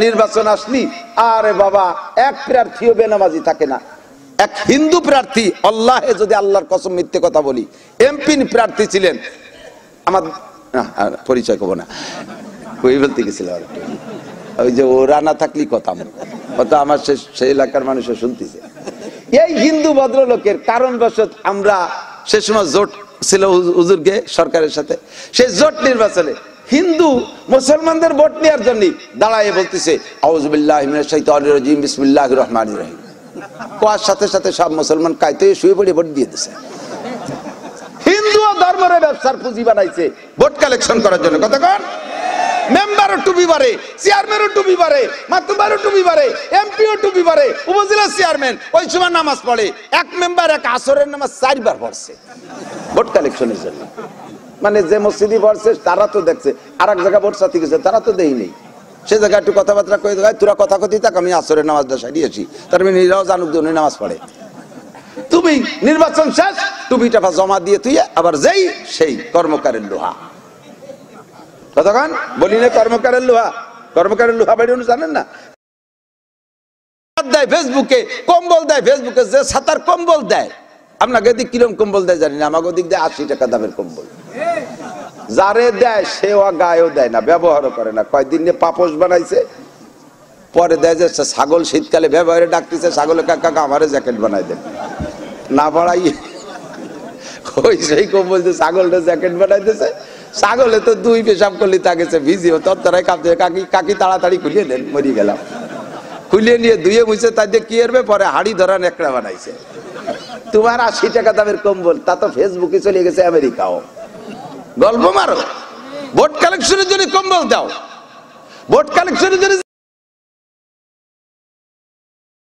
নির্বাচন আসলি আরে বাবা এক প্রার্থীও বেনামাজি থাকে না। এক হিন্দু প্রার্থী, আল্লাহে যদি আল্লাহর কসম মিথ্যে কথা বলি, এমপি প্রার্থী ছিলেন, আমার পরিচয় করবো না, কই বলতে গেছিল ওই যে ওরা না থাকলি কথা আমার সেই এলাকার মানুষও শুনতেছে। এই হিন্দু ভদ্রলোকের কারণবশত আমরা সে সময় জোট ছিল হুজুরকে সরকারের সাথে, সেই জোট নির্বাচনে হিন্দু মুসলমানদের ভোট নেওয়ার জন্য দাঁড়ায় বলতেছে আউযু বিল্লাহি মিনাশ শাইতানির রাজিম বিসমিল্লাহির রহমানির রহিম, কোয়ার সাথে সাথে সব মুসলমান কাইতে শুয়ে পড়ে ভোট দিয়ে দিছে। হিন্দু ধর্মের ব্যবসার পুঁজি বানাইছে ভোট কালেকশন করার জন্য। কতক্ষণ মেম্বারও টুপি বারে, চেয়ারম্যানও টুপি বারে, মাতুবারও টুপি বারে, এমপিও টুপি বারে, উপজেলা চেয়ারম্যান ওই সময় নামাজ পড়ে, এক মেম্বার এক আসরের নামাজ 4 বার পড়ছে ভোট কালেকশনের জন্য। মানে যে মসজিদে পড়ছে তারা তো দেখছে, আর এক জায়গায় ভোট চাতে গেছে তারা তো দেয়নি, সে জায়গায় একটু কথাবার্তা কয়ে দেয়, তোরা কথা কথি থাক, আমি আসরের নামাজটা সারিয়েছি, তার মানে নিজেরাও জানুক যে উনি নামাজ পড়ে। তুমি নির্বাচন শেষ, টুপিটা জমা দিয়ে তুই আবার যেই সেই কর্মকারের লোহা। কতক্ষণ বলি না কর্মকারের লোহা, কর্মকারের লোহা বাইরে জানেন না, দেয় ফেসবুকে কম্বল দেয়, ফেসবুকে যে ছাতার কম্বল দেয়, আপনাকে দিক কিরম কম্বল দেয় জানি না, আমাকে দিক দেয় 80 টাকা দামের কম্বল। যারে দেয় সে গায়েও দেয় না, ব্যবহারও করে না, কয়দিন নিয়ে পাপোশ বানাইছে, পরে দেয় যে ছাগল শীতকালে ব্যবহারে ডাকতেছে, ছাগলের কাকা আমারে জ্যাকেট বানাই দেন না বাড়াই, ওই সেই কম্বল যে ছাগলটা জ্যাকেট বানাইতেছে, ছাগলে তো 2 পেশাব করলে তা গেছে ভিজি, তরতরাই কাঁপছে, কাকি কাকি তাড়াতাড়ি খুলিয়ে দেন, মরি গেলাম। খুলিয়ে নিয়ে ধুয়ে মুছে তাই দিয়ে কি করবে, পরে হাড়ি ধরা নেকড়া বানাইছে। তোমার 80 টাকা দামের কম্বল, তা তো ফেসবুকে চলে গেছে আমেরিকাও। গল্প মারো, ভোট কালেকশনের জন্য কম্বল দাও, ভোট কালেকশনের জন্য।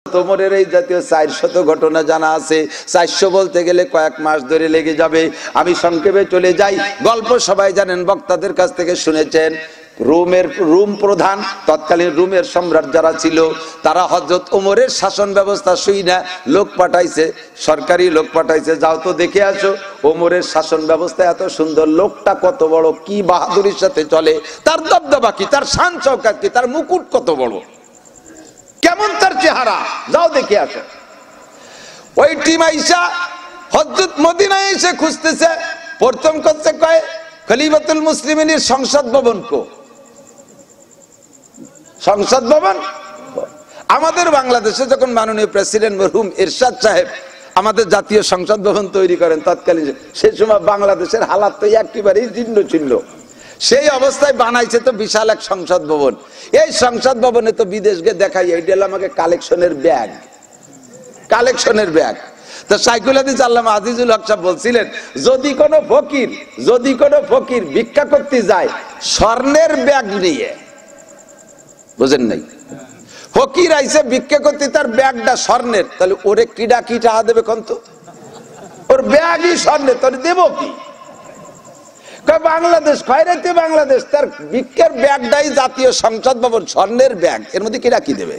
তোমরের এই জাতীয় 400 ঘটনা জানা আছে, 400 বলতে গেলে কয়েক মাস ধরে লেগে যাবে। আমি সংক্ষেপে চলে যাই। গল্প সবাই জানেন, বক্তাদের কাছ থেকে শুনেছেন। রুম প্রধান, তৎকালীন রুমের সম্রাট যারা ছিল, তারা হযরত ওমরের শাসন ব্যবস্থা শুই না লোক পাঠাইছে, সরকারি লোক পাঠাইছে, যাও তো দেখে আসো ওমরের শাসন ব্যবস্থা এত সুন্দর, লোকটা কত বড়, কি বাহাদুরির সাথে চলে, তার দবদবা কি, তার শান চৌকাত কি, তার মুকুট কত বড়, কেমন তার চেহারা, যাও দেখে আসো। ওই টিম আইসা হযরত মদিনায় এসে খুঁজতেছে, প্রথম করছে কয় খলিফাতুল মুসলিমিনের সংসদ ভবন কো, সংসদ ভবন। আমাদের বাংলাদেশে যখন মাননীয় প্রেসিডেন্ট মরহুম এরশাদ সাহেব আমাদের জাতীয় সংসদ ভবন তৈরি করেন তৎকালীন, সেই সময় বাংলাদেশের হালাত তো একেবারেই জীর্ণ ছিল, সেই অবস্থায় বানাইছে তো বিশাল এক সংসদ ভবন। এই সংসদ ভবনে তো বিদেশকে দেখাই, এইটা হলো আমাকে কালেকশনের ব্যাগ, কালেকশনের ব্যাগ। তো শাইখুল হাদিস আল্লামা আজিজুল হক সাহেব বলছিলেন, যদি কোনো ফকির ভিক্ষা করতে যায় স্বর্ণের ব্যাগ নিয়ে, বুঝেন নাই, ফকির আইসে ভিক্ষা করতে, তার ব্যাগটা স্বর্ণের, তাহলে ওরে কিডা কি টাকা দেবে কোন, তো ওর ব্যাগই স্বর্ণের, তাহলে দেবো কি? বাংলাদেশ খয়রাতে বাংলাদেশ, তার ভিক্ষার ব্যাগটাই জাতীয় সংসদ ভবন, স্বর্ণের ব্যাগ, এর মধ্যে কিডা কি দেবে?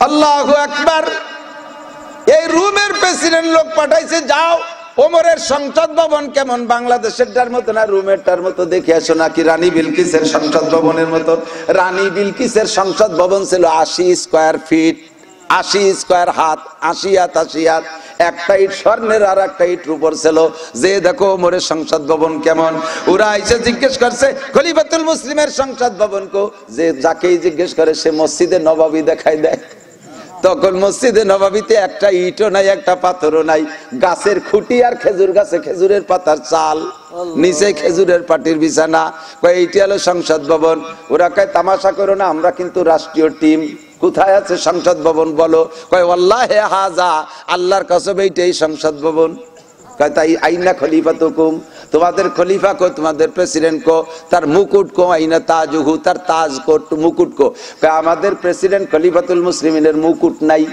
আল্লাহু আকবার। এই রুমের প্রেসিডেন্ট লোক পাঠাইছে, যাও ওমরের সংসদ ভবন কেমন, বাংলাদেশের মতো না রুমেরটার মতো দেখে আসো, নাকি রানী বিলকিসের সংসদ ভবনের মতো। রানী বিলকিসের সংসদ ভবন ছিল 80 স্কয়ার ফিট, 80 স্কয়ার হাত, 80 হাত 80 হাত, একটা ইট স্বর্ণের আর একটা ইট রূপর ছিল। যে দেখো ওমরের সংসদ ভবন কেমন। ওরা এসে জিজ্ঞেস করছে খলিফাতুল মুসলিমের সংসদ ভবন কো, যে যাকেই জিজ্ঞেস করে সে মসজিদে নববী দেখাই দেয়। তখন মসজিদে নববীতে একটা ইটও নাই, একটা পাথরও নাই, গাছের খুঁটি আর খেজুর গাছে খেজুরের পাতার চাল, নিচে খেজুরের পাটির বিছানা। কয় এইটা হলো সংসদ ভবন। ওরা কয় তামাশা করো না, আমরা কিন্তু রাষ্ট্রীয় টিম, কোথায় আছে সংসদ ভবন বলো? কয় ওয়াল্লাহি হাযা, আল্লাহর কসম এইটাই সংসদ ভবন। কয় তাই আইনা খলিফাতুকুম, তোমাদের খলিফা কো, তোমাদের প্রেসিডেন্ট কো, তার মুকুট কো, আইনা তাজুহু, তার তাজ কো, মুকুট কো? কয় আমাদের প্রেসিডেন্ট খলিফাতুল মুসলিমিনের মুকুট নাই।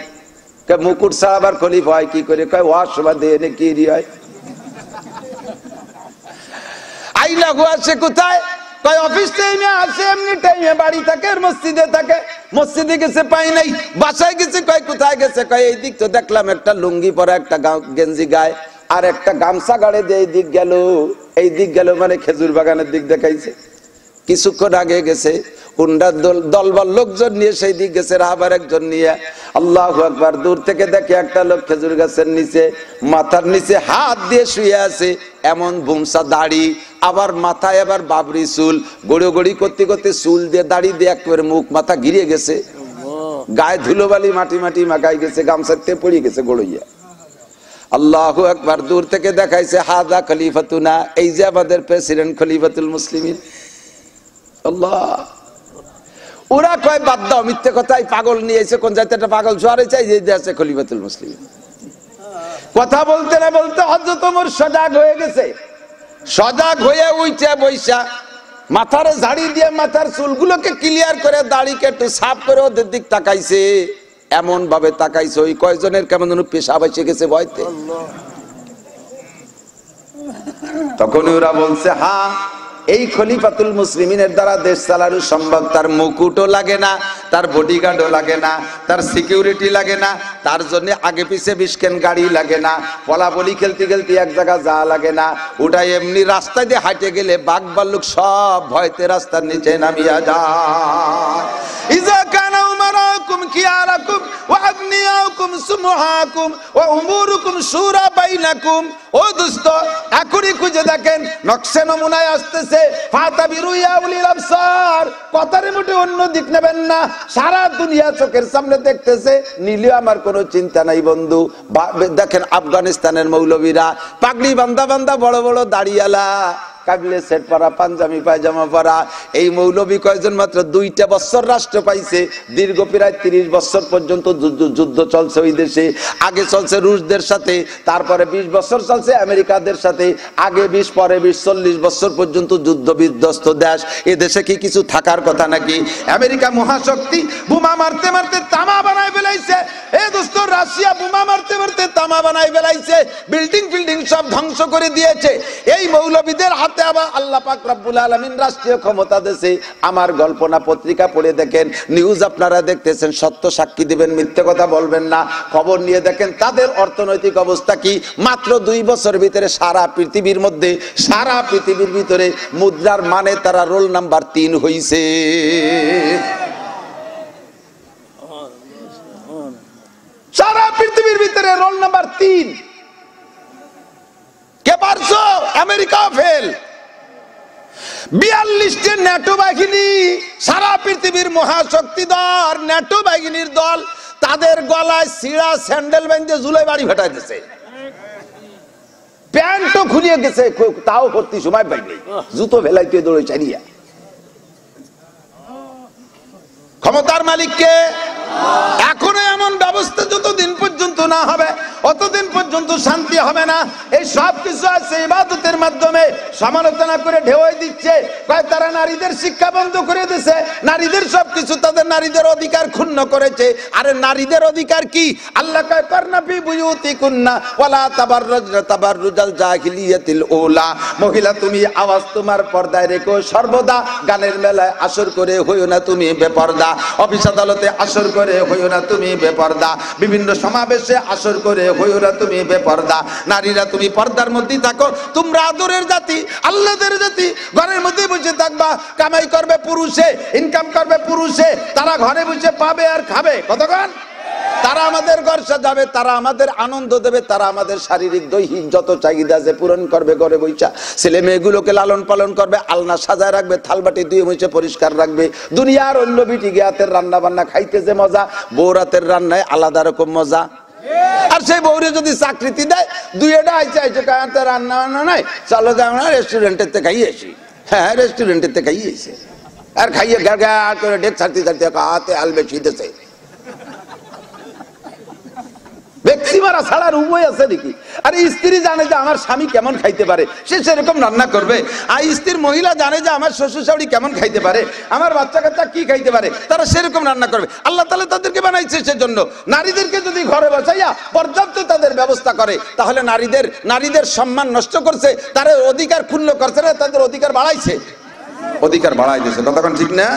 কয় মুকুট ছাড়া আবার খলিফা হয় কি করে? কয় ওয়াজ সভা দিয়ে নে কি হয়। আইনা গো আছে কোথায়? কয় অফিস টাইমে আসে, এমনি টাইমে বাড়ি থাকে, মসজিদে থাকে, মসজিদে গেছে পাই নাই, বাসায় গেছে। কয় কোথায় গেছে? কয় এই দিক তো দেখলাম একটা লুঙ্গি পরা, একটা গেঞ্জি গায়ে, আর একটা গামছা গাড়ে দিয়ে এই দিক গেল, এই দিক গেল, মানে খেজুর বাগানের দিক দেখাইছে। কিছুক্ষণ আগে গেছে, উন্ডার দলবল লোকজন নিয়ে সেই দিক গেছে, আবার একজন নিয়ে। আল্লাহু আকবার। দূর থেকে দেখে একটা লোক খেজুর গাছের নিচে মাথার নিচে হাত দিয়ে শুয়ে আছে, এমন বুমসা দাড়ি, আবার মাথায় আবার বাবরি চুল, গড়ি গড়ি করতে করতে চুল দিয়ে দাড়ি দিয়ে একেবারে মুখ মাথা ঘিরে গেছে, গায়ে ধুলোবালি মাটি মাটি মাখাই গেছে, গামছাতে পড়ে গেছে গড়ইয়া। আল্লাহু আকবার। দূর থেকে দেখাইছে হাদা খলিফাতুনা, এই যে আমাদের প্রেসিডেন্ট খলিফাতুল মুসলিমিন। আল্লাহ। ওরা কয় বাদ দাও, মিথ্যে কথাই, পাগল নিয়ে এসে কোন জায়গায় একটা পাগল জোয়ারে চাই যে আছে খলিফাতুল মুসলিমিন। কথা বলতে না বলতে হযরত ওমর সজাগ হয়ে গেছে, সজাগ হয়ে উইচা বইসা মাথারে ঝাড়ি দিয়ে মাথার চুলগুলোকে ক্লিয়ার করে দাড়িকে একটু সাফ করে ওদের দিক তাকাইছে, এমন ভাবে তাকাইছে ওই কয়জনের কেমন যেন পেশাব এসে গেছে ভয়তে। তখন ওরা বলছে, হ্যাঁ এই খলিফাতুল মুসলিমিনের দ্বারা দেশ চালানো সম্ভব। তার মুকুটও লাগে না, তার বডিগার্ডও লাগে না, তার সিকিউরিটি লাগে না, তার জন্য আগে পিছে বিশকেন গাড়ি লাগে না, বলাবলি খেলতে খেলতে এক জায়গা যা লাগে না, ওটা এমনি রাস্তা দিয়ে হাঁটে গেলে বাঘ ভাল্লুক সব ভয়তে রাস্তার নিচে নামিয়া যায়। ইজা কানা উমারাকুম খিয়ারাকুম ওয়া আগনিয়াকুম সুমহাকুম ওয়া উমুরুকুম শুরা বাইনাকুম। ও দোস্ত, এখনই খুঁজে দেখেন, নকশা নমুনায় আসতেছে, ফাতাবিরু ইয়া উলিল আবসার, কথার মুঠে অন্য দিক নেবেন না। সারা দুনিয়া চোখের সামনে দেখতেছে, নিলে আমার কোনো চিন্তা নাই বন্ধু। দেখেন আফগানিস্তানের মৌলবীরা পাগড়ি বান্দা বান্দা, বড় বড় দাড়িয়ালা, কাবিলে সেট পরা, পাঞ্জাবি পায়জামা পরা। এই মৌলবী কয়জন মাত্র 2টা বছর রাষ্ট্র পাইছে, দীর্ঘ প্রায় 30 বছর পর্যন্ত যুদ্ধ চলছে ওই দেশে। আগে চলছে রুশদের সাথে, তারপরে 20 বছর চলছে আমেরিকাদের সাথে, আগে 20 পরে 20, 40 বছর পর্যন্ত যুদ্ধ বিধ্বস্ত দেশ। এ দেশে কি কিছু থাকার কথা নাকি? আমেরিকা মহাশক্তি, বোমা মারতে মারতে তামা বানায় ফেলাইছে। এ দোস্ত, রাশিয়া বোমা মারতে মারতে তামা বানায় ফেলাইছে, বিল্ডিং ফিল্ডিং সব ধ্বংস করে দিয়েছে। এই মৌলবীদের হাতে আবার আল্লাহ পাক রব্বুল আলামিন রাষ্ট্রীয় ক্ষমতা দিয়েছে। আমার গল্পনা পত্রিকা পড়ে দেখেন, নিউজ আপনারা দেখতেছেন, সত্য সাক্ষী দিবেন, মিথ্যে কথা বলবেন না। খবর নিয়ে দেখেন তাদের অর্থনৈতিক অবস্থা কি। মাত্র 2 বছর ভিতরে সারা পৃথিবীর মধ্যে, সারা পৃথিবীর ভিতরে মুদ্রার মানে তারা রোল নাম্বার 3 হইছে। সারা পৃথিবীর ভিতরে রোল নাম্বার 3। কে পারছো? America fail. 42টি ন্যাটো বাহিনী, সারা পৃথিবীর মহাশক্তিধর ন্যাটো বাহিনীর দল, তাদের গলায় সিরা স্যান্ডেল বেঁধে জুলাই বাড়ি ভেটাইতেছে, প্যান্টও খুলিয়ে গেছে, তাও ভর্তি সময় পাইনি, জুতো ভেলাইতে দৌড়ে চালিয়া। ক্ষমতার মালিককে। এখনো এমন ব্যবস্থা যতদিন পর্যন্ত না হবে অতদিন পর্যন্ত শান্তি হবে না। এই সব কিছু আছে ইবাদতের মাধ্যমে। সমালোচনা করে ঢেউই দিচ্ছে, কয় তারা নারীদের শিক্ষা বন্ধ করে দিয়েছে, নারীদের সবকিছু, তাদের নারীদের অধিকার ক্ষুণ্ণ করেছে। আরে নারীদের অধিকার কি? আল্লাহ কয় করনা ফি বুয়ুতিকুন্না ওয়ালা তাবাররুজনা তাবাররুজাল জাহিলিয়াতিল উলা। মহিলা তুমি আওয়াজ তোমার পর্দায় রেখো, সর্বদা গানের মেলায় আসর করে হইও না তুমি বেপর্দা, অফিস আদালতে আসর করে হইও না তুমি বেপর্দা, বিভিন্ন সমাবেশে আসর করে হইও না তুমি বেপর্দা। নারীরা তুমি পর্দার মধ্যেই থাকো, তোমরা আদরের জাতি, আল্লাহদের জাতি। ঘরের মধ্যে বসে থাকবা, কামাই করবে পুরুষে, ইনকাম করবে পুরুষে, তারা ঘরে বসে পাবে আর খাবে। কতক্ষণ? তারা আমাদের ঘর সাজাবে, তারা আমাদের আনন্দ দেবে, তারা আমাদের শারীরিক দৈহিক যত চাহিদা আছে পূরণ করবে। ঘরে বইসা ছেলে মেয়েগুলোকে লালন পালন করবে, আলনা সাজায় রাখবে, থালবাটি ধুয়ে মুছে পরিষ্কার রাখবে। দুনিয়ার অন্য বিটি হাতের রান্না বান্না খাইতে যে মজা, বউ রাতের রান্নায় আলাদা রকম মজা। আর সেই বউরে যদি চাকরিতে দেয়, দুইটা আইসে আইসে কাতে রান্না বান্না নাই, চলো যাও না রেস্টুরেন্টের থেকে খাইয়ে আসি। হ্যাঁ, রেস্টুরেন্টের থেকে খাইয়ে এসে আর খাইয়ে গা গা করে ডেক ছাড়তে ছাড়তে হাতে আলবে ছিটেছে। ব্যক্তি মারা ছাড়ার উপায় আছে নাকি? আর স্ত্রী জানে যে আমার স্বামী কেমন খাইতে পারে, সে সেরকম রান্না করবে। আর স্ত্রীর মহিলা জানে যে আমার শ্বশুর শাশুড়ি কেমন খাইতে পারে, আমার বাচ্চা কাচ্চা কি খাইতে পারে, তারা সেরকম রান্না করবে। আল্লাহ তাআলা তাদেরকে বানাইছে সেজন্য। নারীদেরকে যদি ঘরে বসাইয়া পর্যাপ্ত তাদের ব্যবস্থা করে, তাহলে নারীদের সম্মান নষ্ট করছে, তাদের অধিকার ক্ষুণ্ণ করছে না, তাদের অধিকার বাড়াইছে, অধিকার বাড়াই দিয়েছে। ততক্ষণ ঠিক না?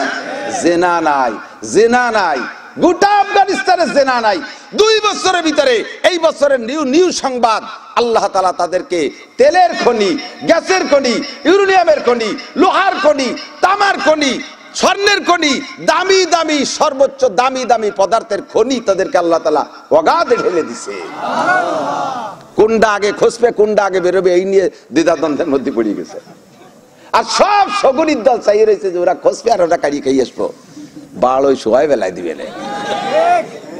জেনা নাই, জেনা নাই, গোটা আফগানিস্তানে জেনা নাই। 2 বছরের ভিতরে, এই বছরের নিউ সংবাদ, আল্লাহ তাআলা তাদেরকে তেলের খনি, গ্যাসের খনি, ইউরেনিয়ামের খনি, লোহার খনি, তামার খনি, স্বর্ণের খনি, দামি দামি সর্বোচ্চ দামি দামি পদার্থের খনি তাদেরকে আল্লাহ তাআলা অগাধে ঢেলে দিছে। কোনটা আগে খসবে, কোনটা আগে বেরোবে, এই নিয়ে দ্বিধাদ্বন্দ্বের মধ্যে পড়ে গেছে। আর সব শগুনির দল চাইয়ে রয়েছে যে ওরা খসবে আর ওরা কাড়ি খাই আসবো। বাল ওই সোয়াই বেলায় দিবে না,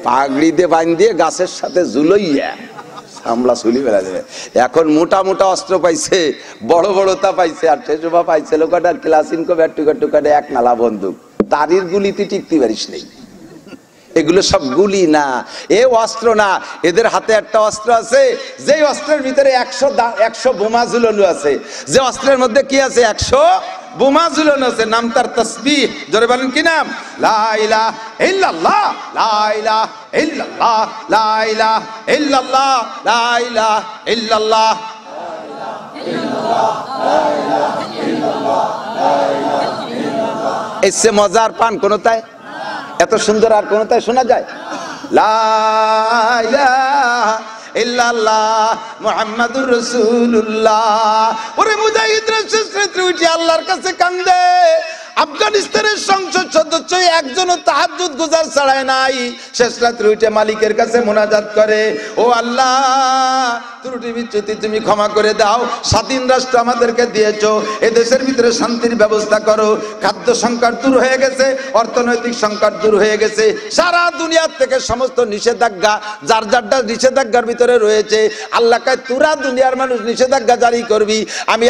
পাগড়ি দিয়ে বাঁধ দিয়ে গাছের সাথে ঝুলইয়া সামলা চুলি বেলা দেবে। এখন মোটা মোটা অস্ত্র পাইছে, বড় বড়তা পাইছে, আর শেষবা পাইছে লোকটা ক্লাসিনকো ব্যাটুকা টুকাটে এক নালা বন্দুক, তারির গুলিতে টিকতে পারিস নেই। এগুলো সব গুলি না, এ অস্ত্র না। এদের হাতে একটা অস্ত্র আছে, যে অস্ত্রের ভিতরে 100 বোমা ঝুলানো আছে। যে অস্ত্রের মধ্যে কি আছে? 100 বোমা ঝুলানো আছে। নাম তার তাসবিহ। জোরে বলেন কি নাম? লা ইলাহা ইল্লাল্লাহ, লা ইলাহা ইল্লাল্লাহ, লা ইলাহা ইল্লাল্লাহ, লা ইলাহা ইল্লাল্লাহ। এসে মজার পান কোনটায়? এত সুন্দর আর কোনটায় শোনা যায়? লা ইলাহা ইল্লাল্লাহ মুহাম্মাদুর রাসূলুল্লাহ। ওরে মুজাহিদরা শেষ রাতে উঠে আল্লাহর কাছে কান্দে। আফগানিস্তানের সংসদ সদস্য একজনও তাহাজ্জুদ গুজার ছাড়ায় নাই। শেষ রাতে উঠে মালিকের কাছে মুনাজাত করে, ও আল্লাহ, ত্রুটি বিচ্যুতি তুমি ক্ষমা করে দাও। স্বাধীন রাষ্ট্র আমাদেরকে দিয়েছো, এদেশের ভিতরে শান্তির ব্যবস্থা করো। খাদ্য সংকট দূর হয়ে গেছে, অর্থনৈতিক সংকট দূর হয়ে গেছে। সারা দুনিয়ার থেকে সমস্ত নিষেধাজ্ঞা, যার যারটা নিষেধাজ্ঞার ভিতরে রয়েছে, আল্লাহ কয় তুরা দুনিয়ার মানুষ নিষেধাজ্ঞা জারি করবি। আমি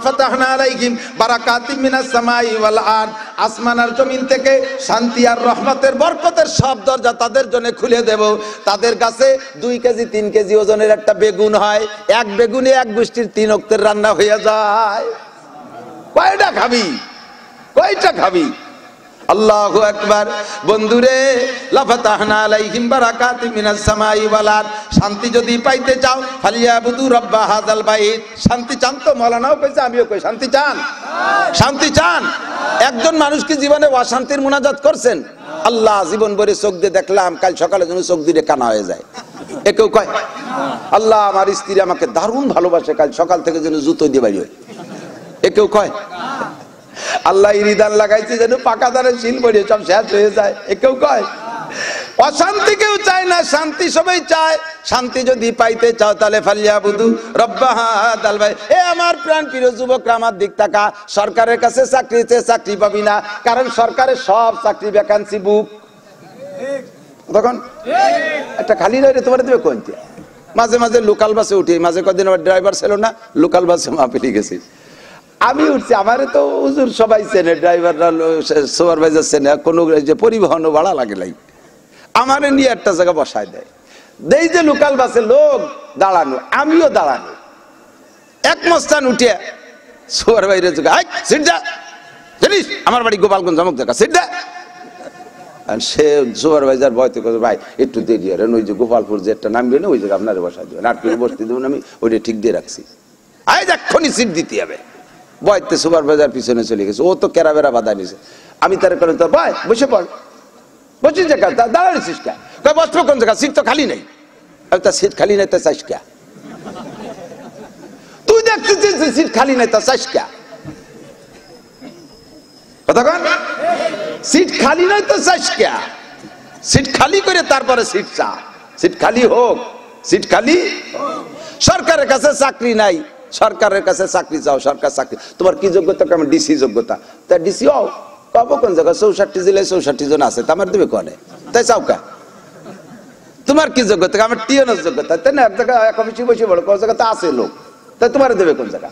ফাতাহনা আলাইহিম বারাকাতিম মিনাস সামাই ওয়াল আরদ, আসমান আর জমিন থেকে শান্তি আর রহমতের বরকতের সব দরজা তাদের জন্য খুলে দেব। তাদের কাছে 2 কেজি 3 কেজি ওজনের একটা বেগুন হয়, এক বেগুনে এক গোষ্ঠীর 3 ওয়াক্তের রান্না হয়ে যায়। কয়টা খাবি? কয়টা খাবি? আল্লাহু আকবার। বন্ধুরে, লাফাতাহনা আলাইহিম বারাকাতিম মিনাস সামাই ওয়াল আরদ। শান্তি যদি পাইতে চাও ফালিয়াবুদু রাব্বা হাযাল বাইত। শান্তি চান তো? মাওলানাও কইছে, আমিও কই, শান্তি চান? শান্তি চান? একজন মানুষ কি জীবনে অশান্তির মুনাজাত করছেন? আল্লাহ, জীবন ভরে চোখ দিয়ে দেখলাম, কাল সকালে যেন চোখ দিয়ে কানা হয়ে যায়। এ কেউ কয়? আল্লাহ, আমার স্ত্রী আমাকে দারুণ ভালোবাসে, কাল সকাল থেকে যেন জুতো দিয়ে বাইরে হয়। এ কেউ কয়? আল্লাহ ইরিদান লাগাইছে যেন পাকা দারে শিল পড়ে সব শেষ হয়ে যায়। এ কেউ কয়? অশান্তি কেউ চায় না, শান্তি সবাই চায়। শান্তি যদি পাইতে চাও তাহলে ফালিয়াবুদু রাব্বা হাযাল বাইত। এ আমার প্রাণ প্রিয় যুবকরা, আমার দিক তাকা। সরকারের কাছে চাকরিতে চাকরি পাবি না, কারণ সরকারের সব চাকরি ভ্যাকান্সি বুক। তখন একটা খালি রয়ে তোমার দেবে কোনটা? মাঝে মাঝে লোকাল বাসে উঠি, মাঝে কদিন আমার ড্রাইভার ছিল না, লোকাল বাসে মাহফিলে গেছি। আমি উঠছি, আমারে তো হুজুর সবাই চেনে, ড্রাইভাররা, সুপারভাইজার চেনে, কোনো যে পরিবহন ভাড়া লাগে নাই। আমারে নিয়ে একটা জায়গা বসায় দেয়, দেই যে লোকাল বাসে লোক দাঁড়ানো, আমিও দাঁড়ানো। এক মস্তান উঠে সুপারভাইজার সিট যা, জানিস আমার বাড়ি গোপালগঞ্জ, অমুক জায়গা, সিট যা। আর সে সুপারভাইজার ভয়তে করে, ভাই একটু দেরি আর ওই যে গোপালপুর যে একটা নামবে না, ওই জায়গায় আপনারা বসাই দেবেন, আর কেউ বসতে দেবেন, আমি ওইটা ঠিক দিয়ে রাখছি। আয় এক্ষুনি সিট দিতে হবে। বয়তে সুপারভাইজার পিছনে চলে গেছে, ও তো কেরাবেরা বাধা নিছে। আমি তার কারণে তো ভাই বসে পড়, বসিস জায়গা দাঁড়াইছিস কে? বসবো কোন জায়গা? সিট তো খালি নেই। আমি তার সিট খালি নাই, তা চাইস কে? তুই দেখছিস সিট খালি নাই, তা চাইস কে? কথা কন, সিট খালি নাই তো চাইস কে? সিট খালি করে তারপরে সিট চা, সিট খালি হোক, সিট খালি। সরকারের কাছে চাকরি নাই, সরকারের কাছে চাকরি চাও, সরকার চাকরি। তোমার কি যোগ্যতা? কেমন? ডিসি যোগ্যতা। তা ডিসি হও, পাবো কোন জায়গায়? 64 জেলায় 64 জন আছে, তা আমার দেবে কনে? তাই চাও কা? তোমার কি যোগ্যতা? আমার টিএনএস যোগ্যতা। তাই না, এক জায়গায় এক অফিসে বসে বলো, কোন জায়গাতে আছে লোক, তাই তোমার দেবে কোন জায়গা?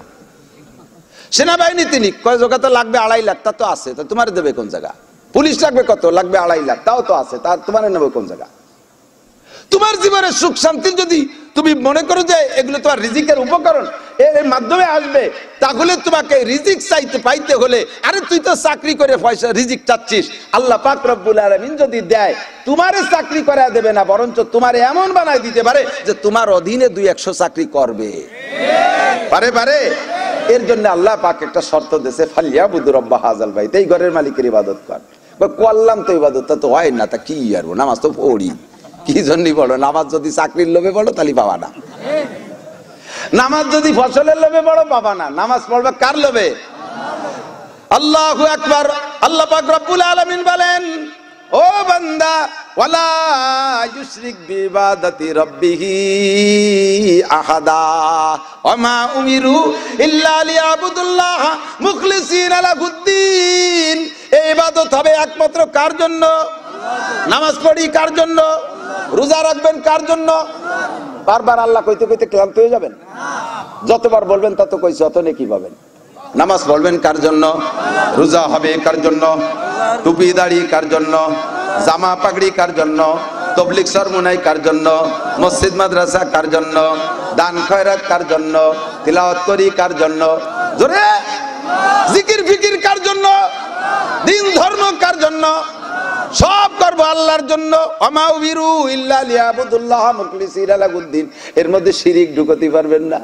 সেনাবাহিনী তিনি কয় যোগ্যতা লাগবে? 2.5 লাখ, তা তো আছে, তা তোমার দেবে কোন জায়গা? পুলিশ লাগবে কত? লাগবে 2.5 লাখ, তাও তো আছে, তা তোমার নেবে কোন জায়গা? তোমার জীবনের সুখ শান্তি যদি তুমি মনে করো যে এগুলো তোমার রিজিকের উপকরণ, এর মাধ্যমে আসবে, তাহলে তোমাকে রিজিক চাইতে পাইতে হলে, আরে তুই তো চাকরি করে পয়সা রিজিক চাচ্ছিস, আল্লাহ পাক রব্বুল আলামিন যদি দেয়, তোমারে চাকরি করা দেবে না, বরঞ্চ তোমারে এমন বানাই দিতে পারে যে তোমার অধীনে 200 চাকরি করবে। পারে পারে। এর জন্য আল্লাহ পাক একটা শর্ত দিয়েছে, ফালিয়াবুদু রাব্বা হাযাল বাইত, এই ঘরের মালিকের ইবাদত কর। করলাম তো ইবাদত, তা তো হয় না, তা কি আর নামাজ তো পড়ি, কি জন্যই পড়ো? নামাজ যদি চাকরির লোভে পড়ো তাহলে পাবা না, নামাজ যদি ফসলের লোভে পড়ো পাবা না। নামাজ পড়বে কার লোভে? আল্লাহু আকবার। আল্লাহ পাক রব্বুল আলামিন বলেন, ও বান্দা, ওয়ালা ইউশরিক বিইবাদাতি রাব্বিহি আহাদা ওয়া মা উমিরু ইল্লা লিয়াবুদুল্লাহ মুখলিসিনা লাহুদ্দিন। এই ইবাদত হবে একমাত্র কার জন্য? নামাজ পড়ি কার জন্য? রোজা রাখবেন কার জন্য? বারবার আল্লাহ কইতে কইতে ক্লান্ত হয়ে যাবেন? যতবার বলবেন তত কইছে অত নেকি পাবেন। নামাজ পড়বেন কার জন্য? রোজা হবে কার জন্য? টুপি দাড়ি কার জন্য? জামা পাগড়ি কার জন্য? তবলিগ সরমুনাই কার জন্য? মসজিদ মাদ্রাসা কার জন্য? দান খয়রাত কার জন্য? তিলাওয়াত করি কার জন্য? জোরে জিকির ফিকির কার জন্য? দিন ধর্ম কার জন্য? সব করবো আল্লাহর জন্য। ওমা উমিরু ইল্লা লিয়াবুদুল্লাহ মুখলিসিনা লাহুদ্দিন। এর মধ্যে শিরিক ঢুকাতে পারবেন না।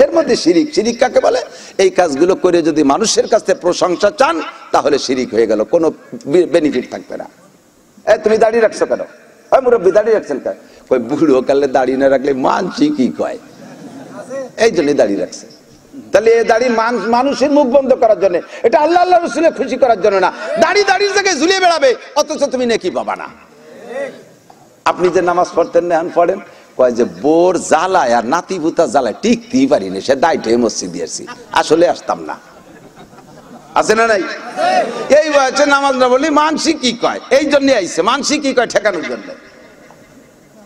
এর মধ্যে শিরিক, শিরিক কাকে বলে? এই কাজগুলো করে যদি মানুষের কাছ থেকে প্রশংসা চান তাহলে শিরিক হয়ে গেল, কোনো বেনিফিট থাকবে না। তুমি দাঁড়িয়ে রাখছো কেন? ওই মুরব্বী দাঁড়িয়ে রাখছেন কেন? ওই বুড়ো কালে দাঁড়িয়ে না রাখলে মানছি কি কয়, এই জন্যই দাঁড়িয়ে রাখছে। তাহলে এই দাড়ি মানুষের মুখ বন্ধ করার জন্য, এটা আল্লাহ আল্লাহ রাসূলের খুশি করার জন্য না। দাড়ি দাড়ির জায়গায় ঝুলিয়ে বেড়াবে, অথচ তুমি নেকি পাবা না। আপনি যে নামাজ পড়তেন না, পড়েন, কয় যে বোর জ্বালায় আর নাতি ভুতা জ্বালায় টিকতেই পারিনি, সে দায়িত্ব মসজিদে আসছি, আসলে আসতাম না। আছে না নাই? এই বয়সে নামাজ না বলি মানসিক কি কয়, এই জন্য আইছে মানসিক কি কয় ঠেকানোর জন্য।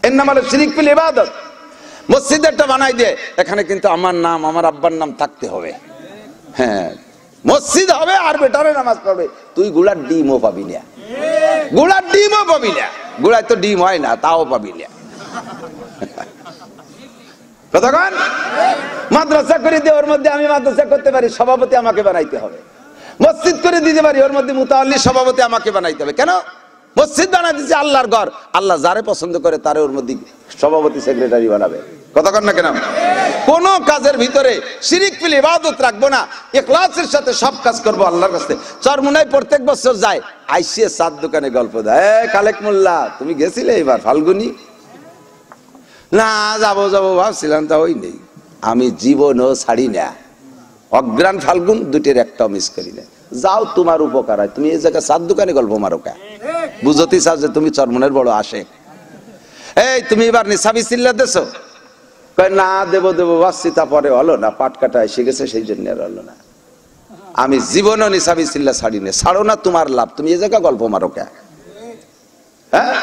এর নাম হলো শিরক ফিল ইবাদত। মসজিদটা বানাই দিয়ে এখানে কিন্তু আমার নাম, আমার আব্বার নাম থাকতে হবে। হ্যাঁ, মসজিদ হবে আর বেটারে নামাজ পড়বে। তুই গুড়ার ডিমও পাবি না, গুড়ার ডিমও পাবি না। গুড়ায় তো ডিম হয় না, তাও পাবি না। কতক্ষণ মাদ্রাসা করে দিয়ে ওর মধ্যে আমি মাদ্রাসা করতে পারি, সভাপতি আমাকে বানাইতে হবে। মসজিদ করে দিতে পারি, ওর মধ্যে মুতাআল্লি সভাপতি আমাকে বানাইতে হবে। কেন? মসজিদ বানাই দিচ্ছে আল্লাহর ঘর, আল্লাহ যারে পছন্দ করে তারে ওর মধ্যে সভাপতি সেক্রেটারি বানাবে। কতক্ষণ না কেন? কোন কাজের ভিতরে শিরিক ফিল ইবাদত রাখবো না, ইখলাসের সাথে সব কাজ করবো আল্লাহর কাছে। চরমুনাই প্রত্যেক বছর যায়, আইসিএ চার দোকানে গল্প দেয়, খালেক মোল্লা তুমি গেছিলে এবার ফাল্গুনি? না যাবো যাবো ভাবছিলাম, তা ওই নেই। আমি জীবনও ছাড়ি না, অগ্রাণ ফাল্গুন দুটির একটাও মিস করি না। যাও, তোমার উপকার হয়। তুমি এই জায়গায় চার দোকানে গল্প মারো কে? বুঝতে চাও যে তুমি চরমনের বড় আসে? এই তুমি এবার নিসাবি চিল্লা দেছো? না দেবো দেবো ভাবছি, তা পরে হলো না, পাট কাটা এসে গেছে, সেই জন্য আর হলো না। আমি জীবনও নিসাবি চিল্লা ছাড়ি না। ছাড়ো না, তোমার লাভ, তুমি এই জায়গায় গল্প মারো কে? হ্যাঁ,